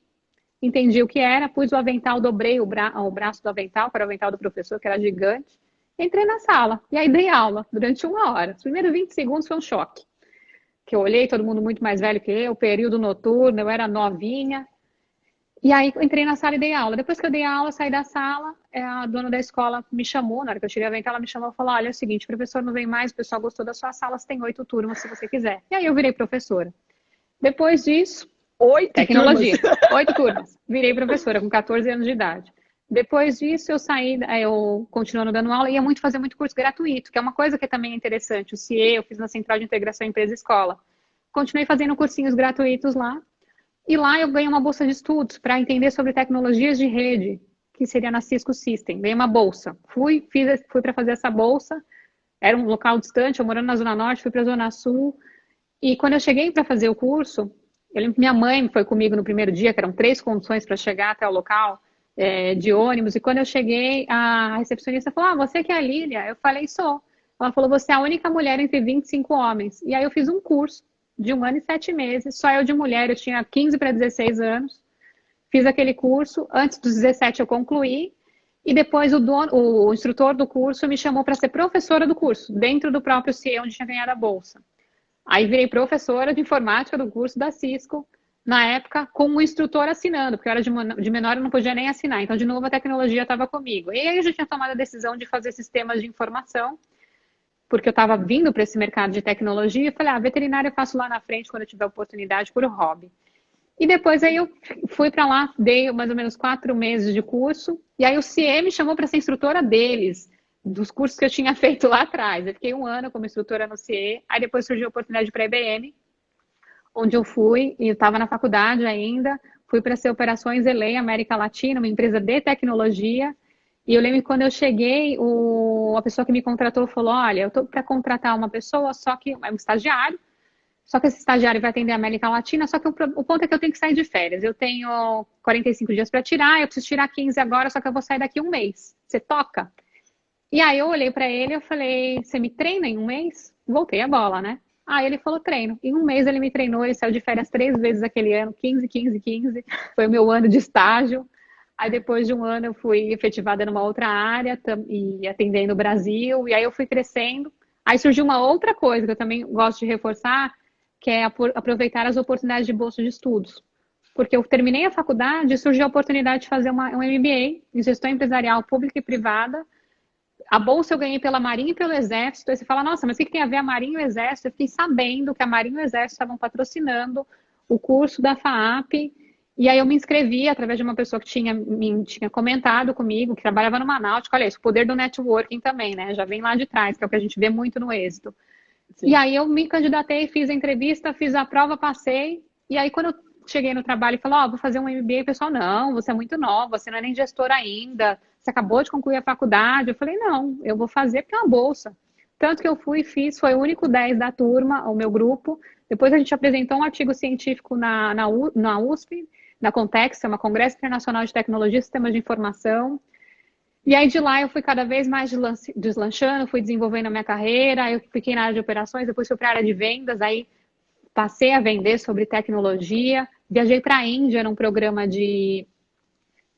[SPEAKER 2] entendi o que era, pus o avental, dobrei o braço do avental, para o avental do professor, que era gigante. Entrei na sala e aí dei aula durante 1 hora. Os primeiros 20 segundos foi um choque. Que eu olhei, todo mundo muito mais velho que eu, período noturno, eu era novinha. E aí eu entrei na sala e dei aula. Depois que eu dei a aula, saí da sala, a dona da escola me chamou, na hora que eu tirei a avental, ela me chamou e falou, olha, é o seguinte, o professor não vem mais, o pessoal gostou da sua sala, você tem 8 turmas se você quiser. E aí eu virei professora. Depois disso,
[SPEAKER 3] 8
[SPEAKER 2] tecnologia,
[SPEAKER 3] turmas.
[SPEAKER 2] 8 turmas. Virei professora com 14 anos de idade. Depois disso, eu saí, eu continuando dando aula, ia fazer muito curso gratuito, que é uma coisa que também é interessante. O CIE, eu fiz na Central de Integração Empresa-Escola. Continuei fazendo cursinhos gratuitos lá. E lá eu ganhei uma bolsa de estudos para entender sobre tecnologias de rede, que seria na Cisco System. Ganhei uma bolsa. Fui para fazer essa bolsa. Era um local distante, eu morando na Zona Norte, fui para a Zona Sul. E quando eu cheguei para fazer o curso, eu lembro que minha mãe foi comigo no primeiro dia, que eram 3 condições para chegar até o local, de ônibus. E quando eu cheguei, a recepcionista falou, você que é a Lília? Eu falei, sou. Ela falou, você é a única mulher entre 25 homens. E aí eu fiz um curso de 1 ano e 7 meses, só eu de mulher, eu tinha 15 para 16 anos, fiz aquele curso, antes dos 17 eu concluí, e depois o instrutor do curso me chamou para ser professora do curso, dentro do próprio CIE, onde tinha ganhado a bolsa. Aí virei professora de informática do curso da Cisco, na época, com um instrutor assinando, porque eu era de menor, eu não podia nem assinar, então de novo a tecnologia estava comigo. E aí eu já tinha tomado a decisão de fazer sistemas de informação, porque eu estava vindo para esse mercado de tecnologia, e falei, veterinária eu faço lá na frente quando eu tiver oportunidade por hobby. E depois aí eu fui para lá, dei mais ou menos 4 meses de curso, e aí o CIE me chamou para ser instrutora deles, dos cursos que eu tinha feito lá atrás. Eu fiquei 1 ano como instrutora no CIE, aí depois surgiu a oportunidade para a IBM, onde eu fui, e eu estava na faculdade ainda, fui para ser Operações LA América Latina, uma empresa de tecnologia. E eu lembro que quando eu cheguei, a pessoa que me contratou falou, olha, eu estou para contratar uma pessoa, só que é um estagiário, só que esse estagiário vai atender a América Latina, só que o ponto é que eu tenho que sair de férias. Eu tenho 45 dias para tirar, eu preciso tirar 15 agora, só que eu vou sair daqui 1 mês. Você toca? E aí eu olhei para ele e falei, você me treina em 1 mês? Voltei a bola, né? Aí ele falou, treino. Em 1 mês ele me treinou, ele saiu de férias 3 vezes aquele ano, 15, 15, 15. Foi o meu ano de estágio. Aí depois de 1 ano eu fui efetivada numa outra área e atendendo o Brasil, e aí eu fui crescendo. Aí surgiu uma outra coisa que eu também gosto de reforçar, que é aproveitar as oportunidades de bolsa de estudos. porque eu terminei a faculdade e surgiu a oportunidade de fazer um MBA em gestão empresarial pública e privada. A bolsa eu ganhei pela Marinha e pelo Exército. Aí você fala, nossa, mas o que tem a ver a Marinha e o Exército? Eu fiquei sabendo que a Marinha e o Exército estavam patrocinando o curso da FAAP. E aí eu me inscrevi através de uma pessoa que tinha comentado comigo, que trabalhava numa náutica. Olha isso, o poder do networking também, né? Já vem lá de trás, que é o que a gente vê muito no êxito. Sim. E aí eu me candidatei, fiz a entrevista, fiz a prova, passei. E aí quando eu cheguei no trabalho e falei, vou fazer um MBA, o pessoal, não, você é muito nova, você não é nem gestora ainda, você acabou de concluir a faculdade. Eu falei, não, eu vou fazer porque é uma bolsa. Tanto que eu fui e fiz, foi o único 10 da turma, o meu grupo. Depois a gente apresentou um artigo científico na USP, na Context, é uma Congresso Internacional de Tecnologia e Sistemas de Informação. E aí de lá eu fui cada vez mais deslanchando, fui desenvolvendo a minha carreira, eu fiquei na área de operações, depois fui para a área de vendas, aí passei a vender sobre tecnologia, viajei para a Índia num programa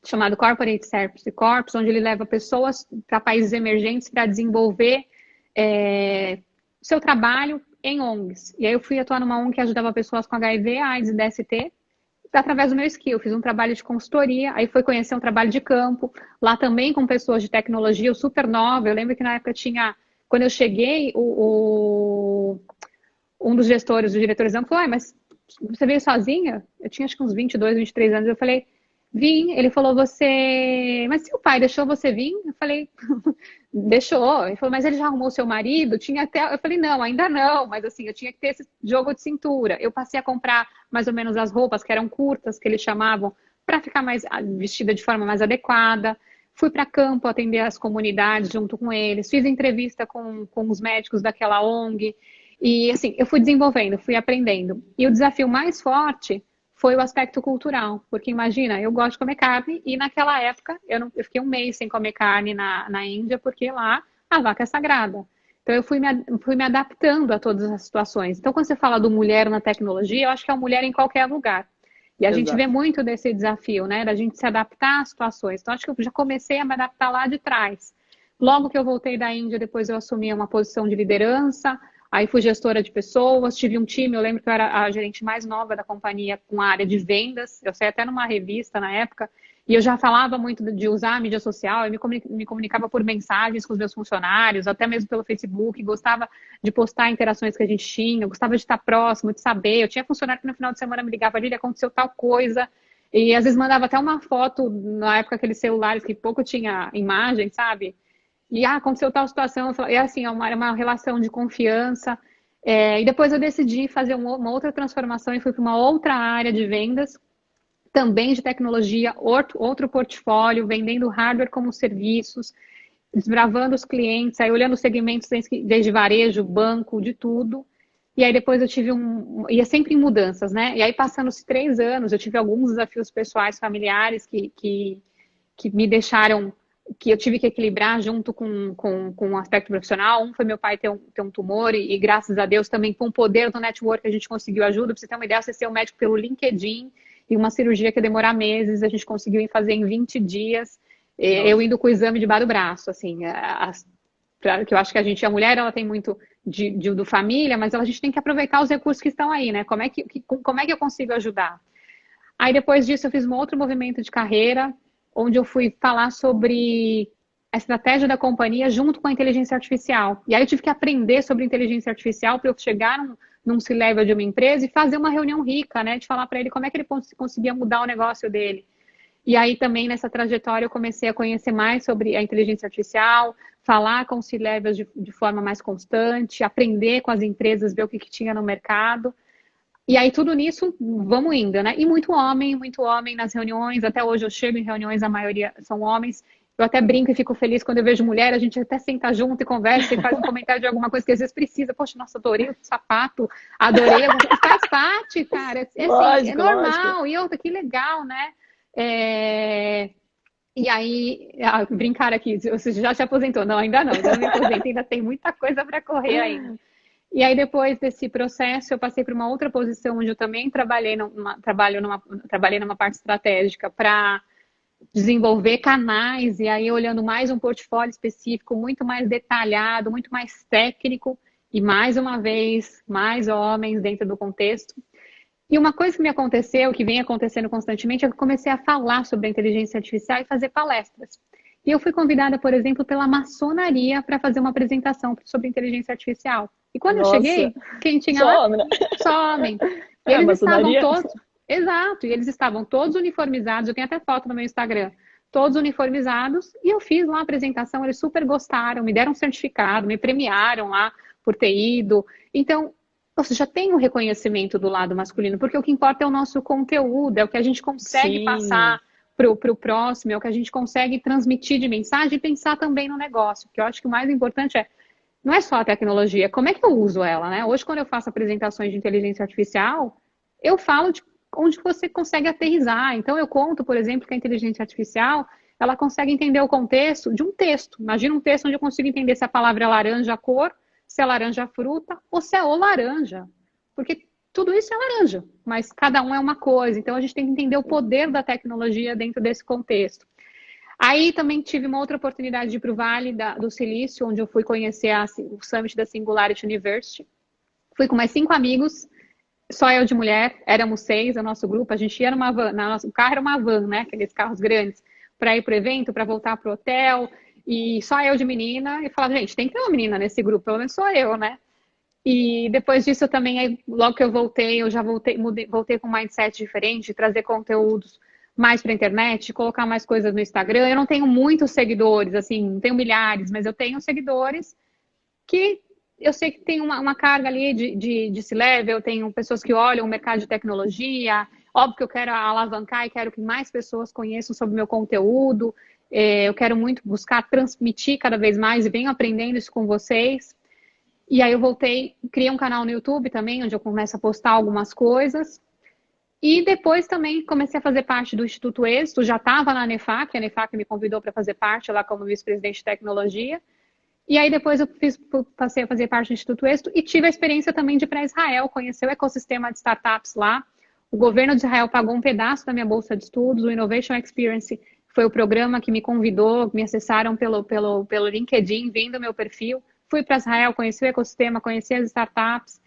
[SPEAKER 2] chamado Corporate Service Corps, onde ele leva pessoas para países emergentes para desenvolver seu trabalho em ONGs. E aí eu fui atuar numa ONG que ajudava pessoas com HIV, AIDS e DST, através do meu skill. Fiz um trabalho de consultoria, aí foi conhecer um trabalho de campo, lá também com pessoas de tecnologia, eu super nova. Eu lembro que na época quando eu cheguei, um dos gestores, do diretores, falou, mas você veio sozinha? Eu tinha acho que uns 22, 23 anos. Eu falei, vim. Ele falou, mas seu pai deixou você vir? Eu falei, deixou. Ele falou, mas ele já arrumou seu marido? Eu falei, não, ainda não. Mas assim, eu tinha que ter esse jogo de cintura. Eu passei a comprar mais ou menos as roupas que eram curtas, que eles chamavam, para ficar mais vestida de forma mais adequada. Fui para campo atender as comunidades junto com eles. Fiz entrevista com os médicos daquela ONG. E assim, eu fui desenvolvendo, fui aprendendo. E o desafio mais forte foi o aspecto cultural. Porque imagina, eu gosto de comer carne e naquela época eu fiquei um mês sem comer carne na Índia, porque lá a vaca é sagrada. Então eu fui me adaptando a todas as situações. Então quando você fala do mulher na tecnologia, eu acho que é uma mulher em qualquer lugar. E a gente vê muito desse desafio, né? Da gente se adaptar às situações. Então acho que eu já comecei a me adaptar lá de trás. Logo que eu voltei da Índia, depois eu assumi uma posição de liderança. Aí fui gestora de pessoas, tive um time, eu lembro que eu era a gerente mais nova da companhia com a área de vendas, eu saí até numa revista na época, e eu já falava muito de usar a mídia social, eu me comunicava por mensagens com os meus funcionários, até mesmo pelo Facebook, gostava de postar interações que a gente tinha, gostava de estar próximo, de saber, eu tinha funcionário que no final de semana me ligava, Lília, aconteceu tal coisa, e às vezes mandava até uma foto, na época aqueles celulares que pouco tinha imagem, sabe? E aconteceu tal situação, e assim, é uma relação de confiança. E depois eu decidi fazer uma outra transformação e fui para uma outra área de vendas, também de tecnologia, outro portfólio, vendendo hardware como serviços, desbravando os clientes, aí olhando os segmentos desde varejo, banco, de tudo. E aí depois eu tive ia sempre em mudanças, né? E aí passando-se 3 anos, eu tive alguns desafios pessoais, familiares que me deixaram, que eu tive que equilibrar junto com o aspecto profissional. Um foi meu pai ter um tumor e graças a Deus também com o poder do network a gente conseguiu ajuda. Pra você ter uma ideia, você ser um médico pelo LinkedIn e uma cirurgia que ia demorar meses, a gente conseguiu fazer em 20 dias, eu indo com o exame debaixo do braço, assim, que eu acho que a mulher, ela tem muito do família, mas a gente tem que aproveitar os recursos que estão aí, né? Como é que eu consigo ajudar? Aí depois disso eu fiz um outro movimento de carreira, onde eu fui falar sobre a estratégia da companhia junto com a inteligência artificial. E aí eu tive que aprender sobre inteligência artificial para eu chegar num C-level de uma empresa e fazer uma reunião rica, né? De falar para ele como é que ele conseguia mudar o negócio dele. E aí também nessa trajetória eu comecei a conhecer mais sobre a inteligência artificial, falar com C-levels de forma mais constante, aprender com as empresas, ver o que tinha no mercado. E aí tudo nisso, vamos indo, né? E muito homem nas reuniões. Até hoje eu chego em reuniões, a maioria são homens. Eu até brinco e fico feliz quando eu vejo mulher, a gente até senta junto e conversa e faz um comentário de alguma coisa que às vezes precisa. Poxa, nossa, adorei o sapato, adorei. Faz parte, cara. Lógico, é normal. Lógico. E outra, que legal, né? E aí, brincar aqui, você já se aposentou? Não, ainda não me aposentei, ainda tem muita coisa para correr ainda. E aí, depois desse processo, eu passei para uma outra posição, onde eu também trabalhei numa parte estratégica para desenvolver canais, e aí olhando mais um portfólio específico, muito mais detalhado, muito mais técnico, e mais uma vez, mais homens dentro do contexto. E uma coisa que me aconteceu, que vem acontecendo constantemente, é que eu comecei a falar sobre a inteligência artificial e fazer palestras. E eu fui convidada, por exemplo, pela maçonaria para fazer uma apresentação sobre inteligência artificial. E quando eu cheguei, quem tinha lá?
[SPEAKER 3] Some, né?
[SPEAKER 2] Só homem. E eles estavam
[SPEAKER 3] maçonaria.
[SPEAKER 2] todos... Exato, e eles estavam todos uniformizados, eu tenho até foto no meu Instagram, todos uniformizados, e eu fiz lá a apresentação, eles super gostaram, me deram um certificado, me premiaram lá por ter ido. Então, você já tem um reconhecimento do lado masculino, porque o que importa é o nosso conteúdo, é o que a gente consegue passar para o próximo, é o que a gente consegue transmitir de mensagem e pensar também no negócio, porque eu acho que o mais importante não é só a tecnologia, como é que eu uso ela, né? Hoje, quando eu faço apresentações de inteligência artificial, eu falo de onde você consegue aterrissar. Então, eu conto, por exemplo, que a inteligência artificial, ela consegue entender o contexto de um texto. Imagina um texto onde eu consigo entender se a palavra é laranja a cor, se é laranja a fruta, ou se é o laranja. Porque tudo isso é laranja, mas cada um é uma coisa. Então, a gente tem que entender o poder da tecnologia dentro desse contexto. Aí, também tive uma outra oportunidade de ir para o Vale do Silício, onde eu fui conhecer o Summit da Singularity University. Fui com mais 5 amigos, só eu de mulher, éramos 6, o nosso grupo, a gente ia numa van, o carro era uma van, né, aqueles carros grandes, para ir para o evento, para voltar para o hotel, e só eu de menina, e falava, gente, tem que ter uma menina nesse grupo, pelo menos sou eu, né? E depois disso eu também, logo que eu voltei, voltei com um mindset diferente, de trazer conteúdos mais para a internet, colocar mais coisas no Instagram. Eu não tenho muitos seguidores, assim, não tenho milhares, mas eu tenho seguidores que eu sei que tem uma carga ali de C-level, eu tenho pessoas que olham o mercado de tecnologia, óbvio que eu quero alavancar e quero que mais pessoas conheçam sobre o meu conteúdo, eu quero muito buscar transmitir cada vez mais e venho aprendendo isso com vocês. E aí eu voltei, criei um canal no YouTube também, onde eu começo a postar algumas coisas. E depois também comecei a fazer parte do Instituto Êxito, já estava na NEFAC, a NEFAC me convidou para fazer parte lá como vice-presidente de tecnologia. E aí depois eu passei a fazer parte do Instituto Êxito e tive a experiência também de ir para Israel, conhecer o ecossistema de startups lá. O governo de Israel pagou um pedaço da minha bolsa de estudos, o Innovation Experience foi o programa que me convidou, me acessaram pelo LinkedIn, vendo o meu perfil. Fui para Israel, conheci o ecossistema, conheci as startups,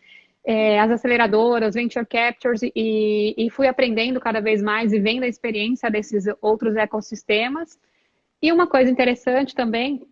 [SPEAKER 2] as aceleradoras, venture captures e fui aprendendo cada vez mais e vendo a experiência desses outros ecossistemas. E uma coisa interessante também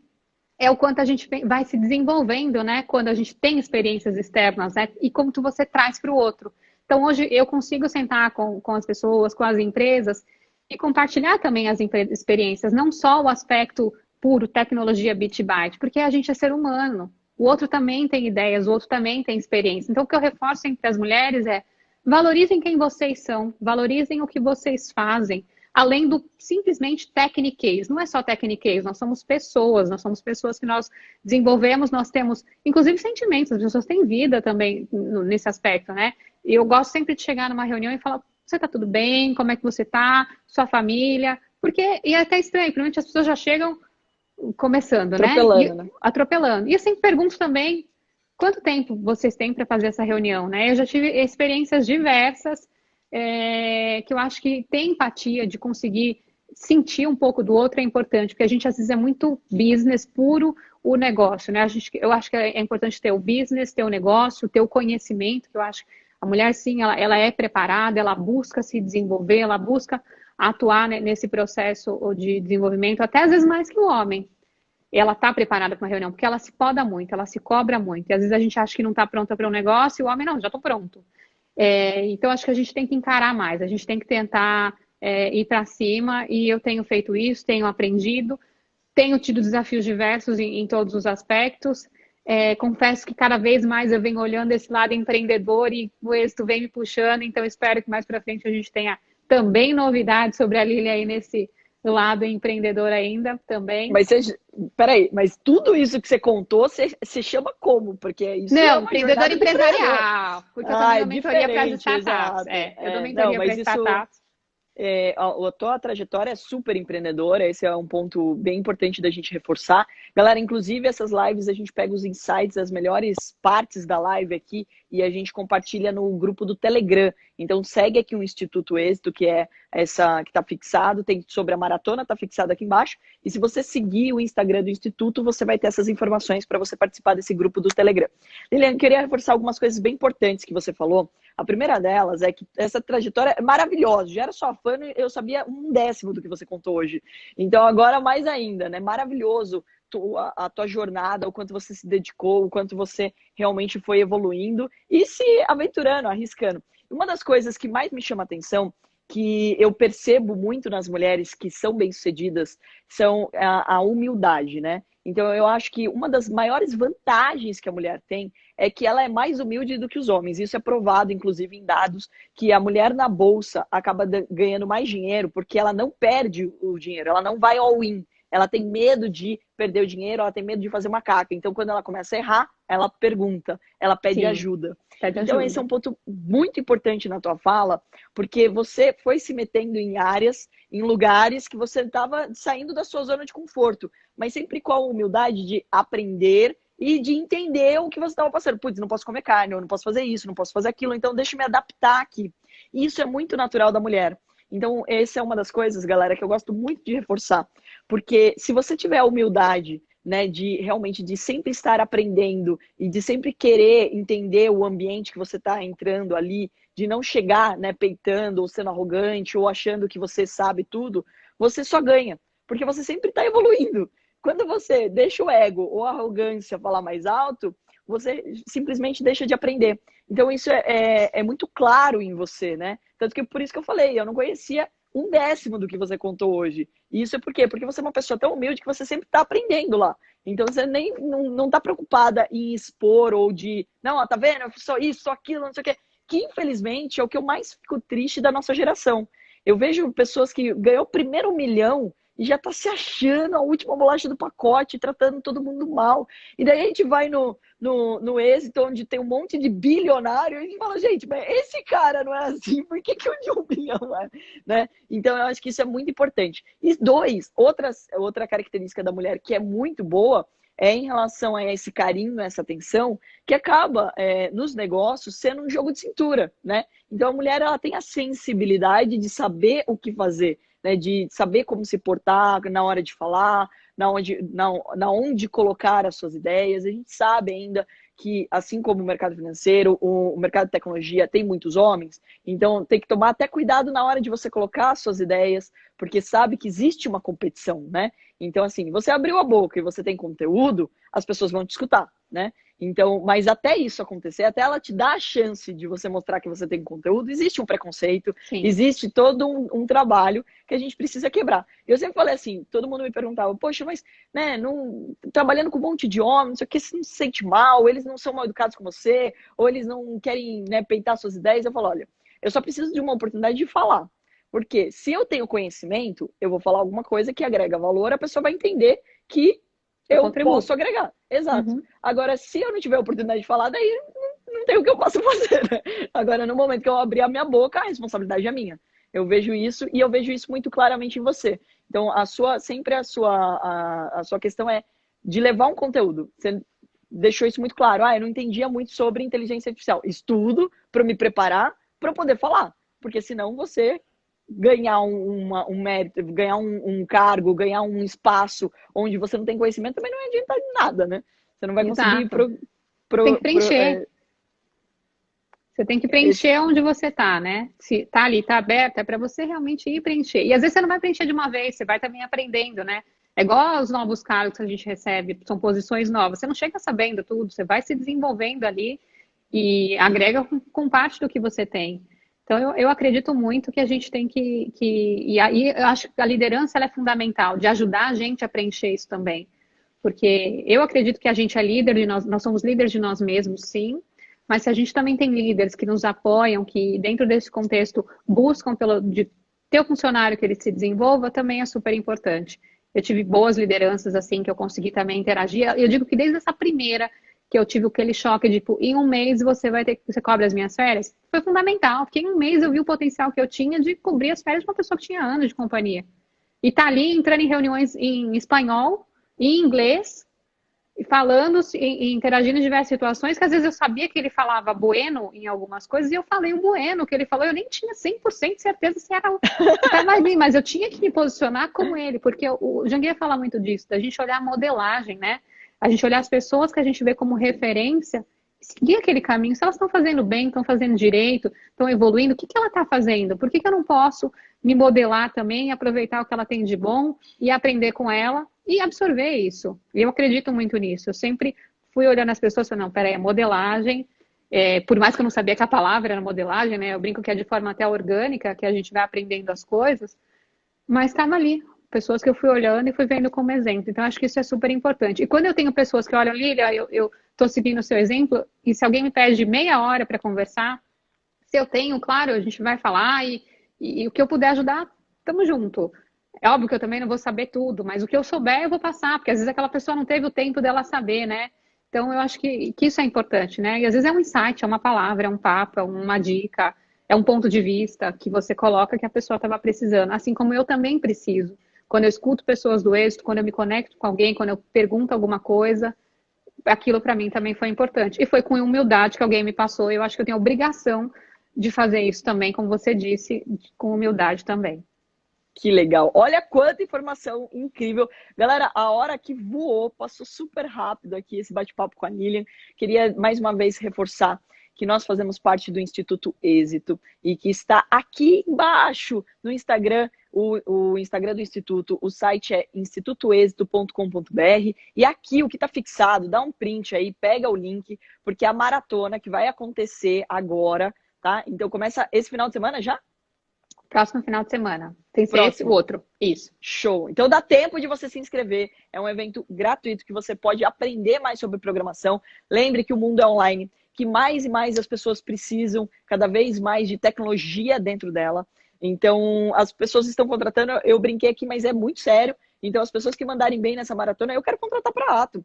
[SPEAKER 2] é o quanto a gente vai se desenvolvendo, né? Quando a gente tem experiências externas, né? E como você traz para o outro. Então, hoje eu consigo sentar com as pessoas, com as empresas e compartilhar também as experiências, não só o aspecto puro tecnologia bit byte, porque a gente é ser humano. O outro também tem ideias, o outro também tem experiência. Então, o que eu reforço entre as mulheres é valorizem quem vocês são, valorizem o que vocês fazem, além do simplesmente techniquez. Não é só techniquez, nós somos pessoas que nós desenvolvemos, nós temos, inclusive, sentimentos, as pessoas têm vida também nesse aspecto, né? E eu gosto sempre de chegar numa reunião e falar, você tá tudo bem? Como é que você tá? Sua família? Porque, e é até estranho, primeiramente as pessoas já chegam começando, né? Atropelando. E eu sempre pergunto também, quanto tempo vocês têm para fazer essa reunião, né? Eu já tive experiências diversas, que eu acho que ter empatia, de conseguir sentir um pouco do outro é importante, porque a gente às vezes é muito business puro o negócio, né? Eu acho que é importante ter o business, ter o negócio, ter o conhecimento, que eu acho que a mulher sim, ela é preparada, ela busca se desenvolver, ela busca atuar nesse processo de desenvolvimento, até às vezes mais que o homem. Ela está preparada para uma reunião, porque ela se poda muito, ela se cobra muito. E às vezes a gente acha que não está pronta para um negócio e o homem, não, já estou pronto. Então, acho que a gente tem que encarar mais, a gente tem que tentar ir para cima, e eu tenho feito isso, tenho aprendido, tenho tido desafios diversos em todos os aspectos. Confesso que cada vez mais eu venho olhando esse lado empreendedor e o êxito vem me puxando, então espero que mais para frente a gente tenha também novidades sobre a Lilian aí nesse lado empreendedor ainda também.
[SPEAKER 3] Mas peraí, mas tudo isso que você contou, você chama como? Porque isso
[SPEAKER 2] não, empreendedor empresarial. Porque eu também dou mentoria para as startups. Eu dou mentoria para startups.
[SPEAKER 3] A tua trajetória é super empreendedora, esse é um ponto bem importante da gente reforçar. Galera, inclusive essas lives a gente pega os insights, as melhores partes da live aqui e a gente compartilha no grupo do Telegram. Então segue aqui o Instituto Êxito, que é essa que está fixado, tem sobre a maratona, está fixado aqui embaixo. E se você seguir o Instagram do Instituto, você vai ter essas informações para você participar desse grupo do Telegram. Lilian, queria reforçar algumas coisas bem importantes que você falou. A primeira delas é que essa trajetória é maravilhosa. Já era sua fã, eu sabia 1/10 do que você contou hoje. Então agora mais ainda, né? Maravilhoso a tua jornada, o quanto você se dedicou, o quanto você realmente foi evoluindo e se aventurando, arriscando. Uma das coisas que mais me chama a atenção, que eu percebo muito nas mulheres que são bem-sucedidas, são a humildade, né? Então, eu acho que uma das maiores vantagens que a mulher tem é que ela é mais humilde do que os homens. Isso é provado, inclusive, em dados, que a mulher na bolsa acaba ganhando mais dinheiro porque ela não perde o dinheiro, ela não vai all-in. Ela tem medo de perder o dinheiro, ela tem medo de fazer uma caca. Então, quando ela começa a errar, ela pergunta, ela pede ajuda. Então, esse é um ponto muito importante na tua fala, porque você foi se metendo em áreas, em lugares que você estava saindo da sua zona de conforto, mas sempre com a humildade de aprender e de entender o que você estava passando. Putz, não posso comer carne, eu não posso fazer isso, não posso fazer aquilo, então deixa eu me adaptar aqui. E isso é muito natural da mulher. Então, essa é uma das coisas, galera, que eu gosto muito de reforçar. Porque se você tiver a humildade, né, de realmente de sempre estar aprendendo e de sempre querer entender o ambiente que você está entrando ali, de não chegar, né, peitando ou sendo arrogante ou achando que você sabe tudo, você só ganha. Porque você sempre está evoluindo. Quando você deixa o ego ou a arrogância falar mais alto, você simplesmente deixa de aprender. Então, isso é muito claro em você, né? Tanto que por isso que eu falei, eu não conhecia 1/10 do que você contou hoje. E isso é por quê? Porque você é uma pessoa tão humilde que você sempre está aprendendo lá. Então, você nem não está preocupada em expor ou de, não, ó, tá vendo? Eu fiz só isso, só aquilo, não sei o quê. Que, infelizmente, é o que eu mais fico triste da nossa geração. Eu vejo pessoas que ganhou o primeiro 1 milhão e já tá se achando a última bolacha do pacote, tratando todo mundo mal. E daí a gente vai no êxito, onde tem um monte de bilionário, e a gente fala, gente, mas esse cara não é assim, por que o de 1 milhão é? Né? Então eu acho que isso é muito importante. E outra característica da mulher que é muito boa, é em relação a esse carinho, essa atenção, que acaba nos negócios sendo um jogo de cintura, né? Então a mulher ela tem a sensibilidade de saber o que fazer, né, de saber como se portar na hora de falar, na onde colocar as suas ideias. A gente sabe ainda que, assim como o mercado financeiro, o mercado de tecnologia tem muitos homens, então tem que tomar até cuidado na hora de você colocar as suas ideias, porque sabe que existe uma competição, né? Então, assim, você abriu a boca e você tem conteúdo, as pessoas vão te escutar, né? Então, mas até isso acontecer, até ela te dar a chance de você mostrar que você tem conteúdo, existe um preconceito,
[SPEAKER 2] Sim.
[SPEAKER 3] Existe todo um trabalho que a gente precisa quebrar. Eu sempre falei assim, todo mundo me perguntava, poxa, mas né, trabalhando com um monte de homens, não sei o que, você não se sente mal, eles não são mal educados com você, ou eles não querem, né, peitar suas ideias. Eu falo, olha, eu só preciso de uma oportunidade de falar. Porque se eu tenho conhecimento, eu vou falar alguma coisa que agrega valor, a pessoa vai entender que eu posso agregar. Exato.
[SPEAKER 2] Uhum.
[SPEAKER 3] Agora, se eu não tiver a oportunidade de falar, daí não tem o que eu possa fazer, né? Agora, no momento que eu abrir a minha boca, a responsabilidade é minha. Eu vejo isso e eu vejo isso muito claramente em você. Então, sempre a sua questão é de levar um conteúdo. Você deixou isso muito claro. Eu não entendia muito sobre inteligência artificial. Estudo para me preparar para poder falar. Porque senão você ganhar um mérito, ganhar um cargo, ganhar um espaço onde você não tem conhecimento também não adianta de nada, né? Você não vai conseguir
[SPEAKER 2] tem que preencher. Você tem que preencher onde você tá, né? Se tá ali, tá aberto, é para você realmente ir preencher. E às vezes você não vai preencher de uma vez, você vai também aprendendo, né? É igual os novos cargos que a gente recebe, são posições novas. Você não chega sabendo tudo, você vai se desenvolvendo ali e agrega com parte do que você tem. Então, eu acredito muito que a gente tem e aí eu acho que a liderança ela é fundamental, de ajudar a gente a preencher isso também. Porque eu acredito que a gente é líder de nós somos líderes de nós mesmos, sim, mas se a gente também tem líderes que nos apoiam, que dentro desse contexto buscam de ter o funcionário que ele se desenvolva, também é super importante. Eu tive boas lideranças, assim, que eu consegui também interagir. Eu digo que desde essa primeira que eu tive aquele choque de, tipo, em um mês você cobre as minhas férias, foi fundamental, porque em um mês eu vi o potencial que eu tinha de cobrir as férias de uma pessoa que tinha anos de companhia. E tá ali entrando em reuniões em espanhol, em inglês, e falando e interagindo em diversas situações, que às vezes eu sabia que ele falava bueno em algumas coisas, e eu falei o bueno que ele falou, eu nem tinha 100% de certeza se era mais bem, mas eu tinha que me posicionar como ele, porque o Janguier fala muito disso, da gente olhar a modelagem, né? A gente olhar as pessoas que a gente vê como referência seguir aquele caminho. Se elas estão fazendo bem, estão fazendo direito, estão evoluindo, o que ela está fazendo? Por que eu não posso me modelar também, aproveitar o que ela tem de bom e aprender com ela e absorver isso? E eu acredito muito nisso. Eu sempre fui olhando as pessoas e falei, não, peraí, modelagem. Por mais que eu não sabia que a palavra era modelagem, né? Eu brinco que é de forma até orgânica, que a gente vai aprendendo as coisas, mas estava ali. Pessoas que eu fui olhando e fui vendo como exemplo. Então, acho que isso é super importante. E quando eu tenho pessoas que olham, Lília, eu estou seguindo o seu exemplo, e se alguém me pede meia hora para conversar, se eu tenho, claro, a gente vai falar, e o que eu puder ajudar, estamos junto. É óbvio que eu também não vou saber tudo, mas o que eu souber eu vou passar, porque às vezes aquela pessoa não teve o tempo dela saber, né? Então, eu acho que isso é importante, né? E às vezes é um insight, é uma palavra, é um papo, é uma dica, é um ponto de vista que você coloca que a pessoa estava precisando, assim como eu também preciso. Quando eu escuto pessoas do êxito, quando eu me conecto com alguém, quando eu pergunto alguma coisa, aquilo para mim também foi importante. E foi com humildade que alguém me passou. Eu acho que eu tenho a obrigação de fazer isso também, como você disse, com humildade também.
[SPEAKER 3] Que legal. Olha quanta informação incrível. Galera, a hora que voou, passou super rápido aqui esse bate-papo com a Lilian. Queria mais uma vez reforçar que nós fazemos parte do Instituto Êxito e que está aqui embaixo no Instagram, o Instagram do Instituto, o site é institutoexito.com.br e aqui o que está fixado, dá um print aí, pega o link, porque é a maratona que vai acontecer agora, tá? Então começa esse final de semana já?
[SPEAKER 2] Próximo final de semana. Tem que ser esse outro. Isso.
[SPEAKER 3] Show. Então dá tempo de você se inscrever. É um evento gratuito que você pode aprender mais sobre programação. Lembre que o mundo é online, que mais e mais as pessoas precisam cada vez mais de tecnologia dentro dela. Então, as pessoas estão contratando, eu brinquei aqui, mas é muito sério. Então, as pessoas que mandarem bem nessa maratona, eu quero contratar para a Atom.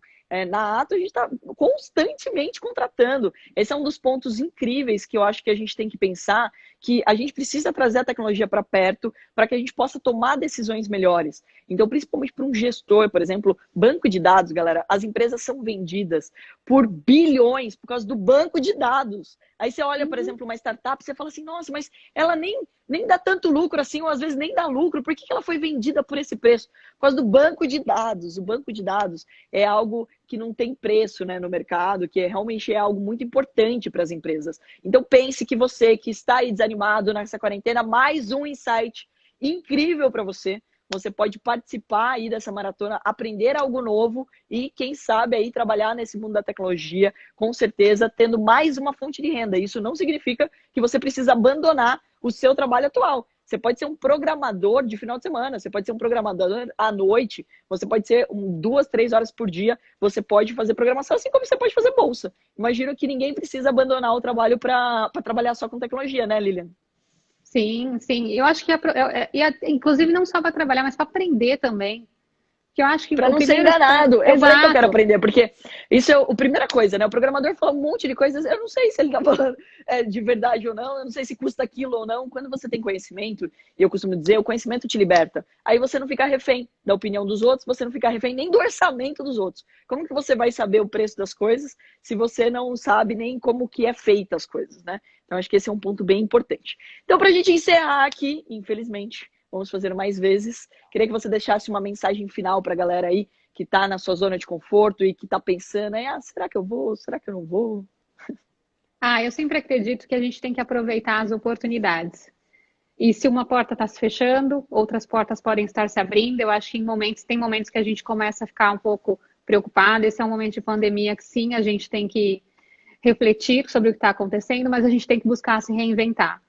[SPEAKER 3] Na Atom, a gente está constantemente contratando. Esse é um dos pontos incríveis que eu acho que a gente tem que pensar, que a gente precisa trazer a tecnologia para perto para que a gente possa tomar decisões melhores. Então, principalmente para um gestor, por exemplo, banco de dados, galera, as empresas são vendidas por bilhões por causa do banco de dados. Aí você olha, por exemplo, uma startup, você fala assim, nossa, mas ela nem dá tanto lucro assim, ou às vezes nem dá lucro, por que ela foi vendida por esse preço? Por causa do banco de dados. O banco de dados é algo que não tem preço, né, no mercado, que realmente é algo muito importante para as empresas. Então pense que você que está aí desanimado nessa quarentena, mais um insight incrível para você. Você pode participar aí dessa maratona, aprender algo novo e, quem sabe, aí trabalhar nesse mundo da tecnologia, com certeza, tendo mais uma fonte de renda. Isso não significa que você precisa abandonar o seu trabalho atual. Você pode ser um programador de final de semana, você pode ser um programador à noite, você pode ser 2, 3 horas por dia, você pode fazer programação, assim como você pode fazer bolsa. Imagino que ninguém precisa abandonar o trabalho para trabalhar só com tecnologia, né, Lilian?
[SPEAKER 2] Sim, sim. Eu acho que, inclusive, não só para trabalhar, mas para aprender também. Que eu acho que
[SPEAKER 3] para não ser enganado. Eu falei que eu quero aprender, porque isso é a primeira coisa, né? O programador fala um monte de coisas, eu não sei se ele tá falando de verdade ou não, eu não sei se custa aquilo ou não. Quando você tem conhecimento, e eu costumo dizer, o conhecimento te liberta. Aí você não fica refém da opinião dos outros, você não fica refém nem do orçamento dos outros. Como que você vai saber o preço das coisas se você não sabe nem como que é feita as coisas, né? Então acho que esse é um ponto bem importante. Então, pra gente encerrar aqui, infelizmente, vamos fazer mais vezes. Queria que você deixasse uma mensagem final para a galera aí que está na sua zona de conforto e que está pensando, será que eu vou? Será que eu não vou?
[SPEAKER 2] Eu sempre acredito que a gente tem que aproveitar as oportunidades. E se uma porta está se fechando, outras portas podem estar se abrindo. Eu acho que tem momentos que a gente começa a ficar um pouco preocupado. Esse é um momento de pandemia que sim, a gente tem que refletir sobre o que está acontecendo, mas a gente tem que buscar se reinventar.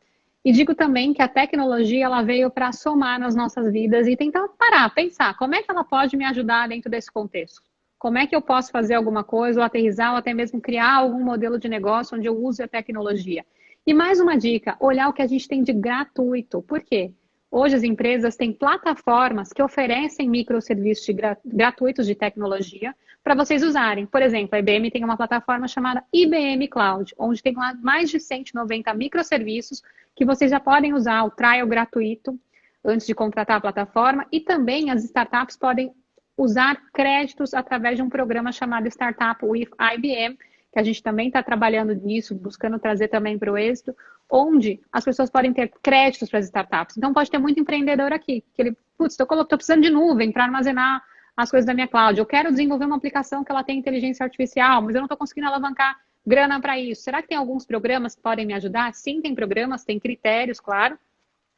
[SPEAKER 2] E digo também que a tecnologia ela veio para somar nas nossas vidas e tentar parar, pensar, como é que ela pode me ajudar dentro desse contexto? Como é que eu posso fazer alguma coisa, ou aterrissar, ou até mesmo criar algum modelo de negócio onde eu use a tecnologia? E mais uma dica, olhar o que a gente tem de gratuito. Por quê? Hoje as empresas têm plataformas que oferecem microserviços gratuitos de tecnologia para vocês usarem. Por exemplo, a IBM tem uma plataforma chamada IBM Cloud, onde tem lá mais de 190 microserviços que vocês já podem usar o trial gratuito antes de contratar a plataforma. E também as startups podem usar créditos através de um programa chamado Startup with IBM, que a gente também está trabalhando nisso, buscando trazer também para o êxito, onde as pessoas podem ter créditos para as startups. Então, pode ter muito empreendedor aqui, que ele, estou precisando de nuvem para armazenar as coisas da minha cloud. Eu quero desenvolver uma aplicação que ela tem inteligência artificial, mas eu não estou conseguindo alavancar grana para isso? Será que tem alguns programas que podem me ajudar? Sim, tem programas, tem critérios, claro.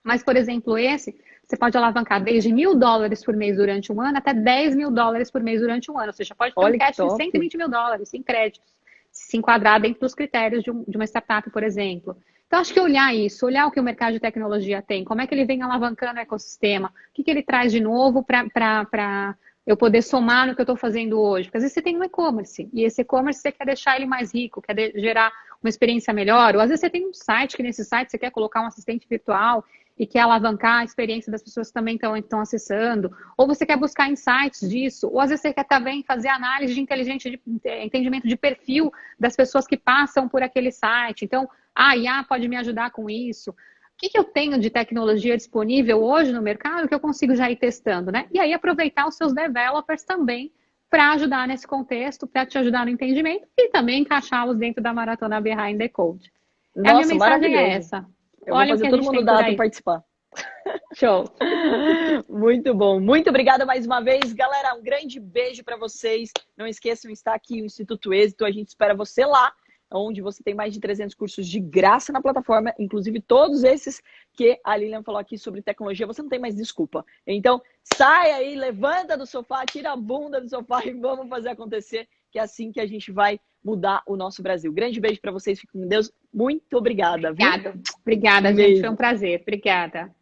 [SPEAKER 2] Mas, por exemplo, você pode alavancar desde $1.000 por mês durante um ano até $10.000 por mês durante um ano. Ou seja, pode ter um cash de $120.000 em créditos, se enquadrar dentro dos critérios de uma startup, por exemplo. Então, acho que olhar isso, olhar o que o mercado de tecnologia tem, como é que ele vem alavancando o ecossistema, o que ele traz de novo para eu poder somar no que eu estou fazendo hoje. Porque às vezes você tem um e-commerce, e esse e-commerce você quer deixar ele mais rico, quer gerar uma experiência melhor, ou às vezes você tem um site, que nesse site você quer colocar um assistente virtual e quer alavancar a experiência das pessoas que também estão acessando, ou você quer buscar insights disso, ou às vezes você quer também fazer análise de entendimento de perfil das pessoas que passam por aquele site. Então, a IA pode me ajudar com isso. O que eu tenho de tecnologia disponível hoje no mercado que eu consigo já ir testando, né? E aí aproveitar os seus developers também para ajudar nesse contexto, para te ajudar no entendimento e também encaixá-los dentro da Maratona Behind the Code.
[SPEAKER 3] Nossa,
[SPEAKER 2] a minha mensagem é essa.
[SPEAKER 3] Eu vou fazer todo mundo da participar.
[SPEAKER 2] Show.
[SPEAKER 3] Muito bom. Muito obrigada mais uma vez. Galera, um grande beijo para vocês. Não esqueçam, está aqui o Instituto Êxito. A gente espera você lá, onde você tem mais de 300 cursos de graça na plataforma, inclusive todos esses que a Lilian falou aqui sobre tecnologia. Você não tem mais desculpa. Então, sai aí, levanta do sofá, tira a bunda do sofá e vamos fazer acontecer, que é assim que a gente vai mudar o nosso Brasil. Grande beijo para vocês. Fiquem com Deus. Muito obrigada.
[SPEAKER 2] Obrigada, gente. Foi um prazer. Obrigada.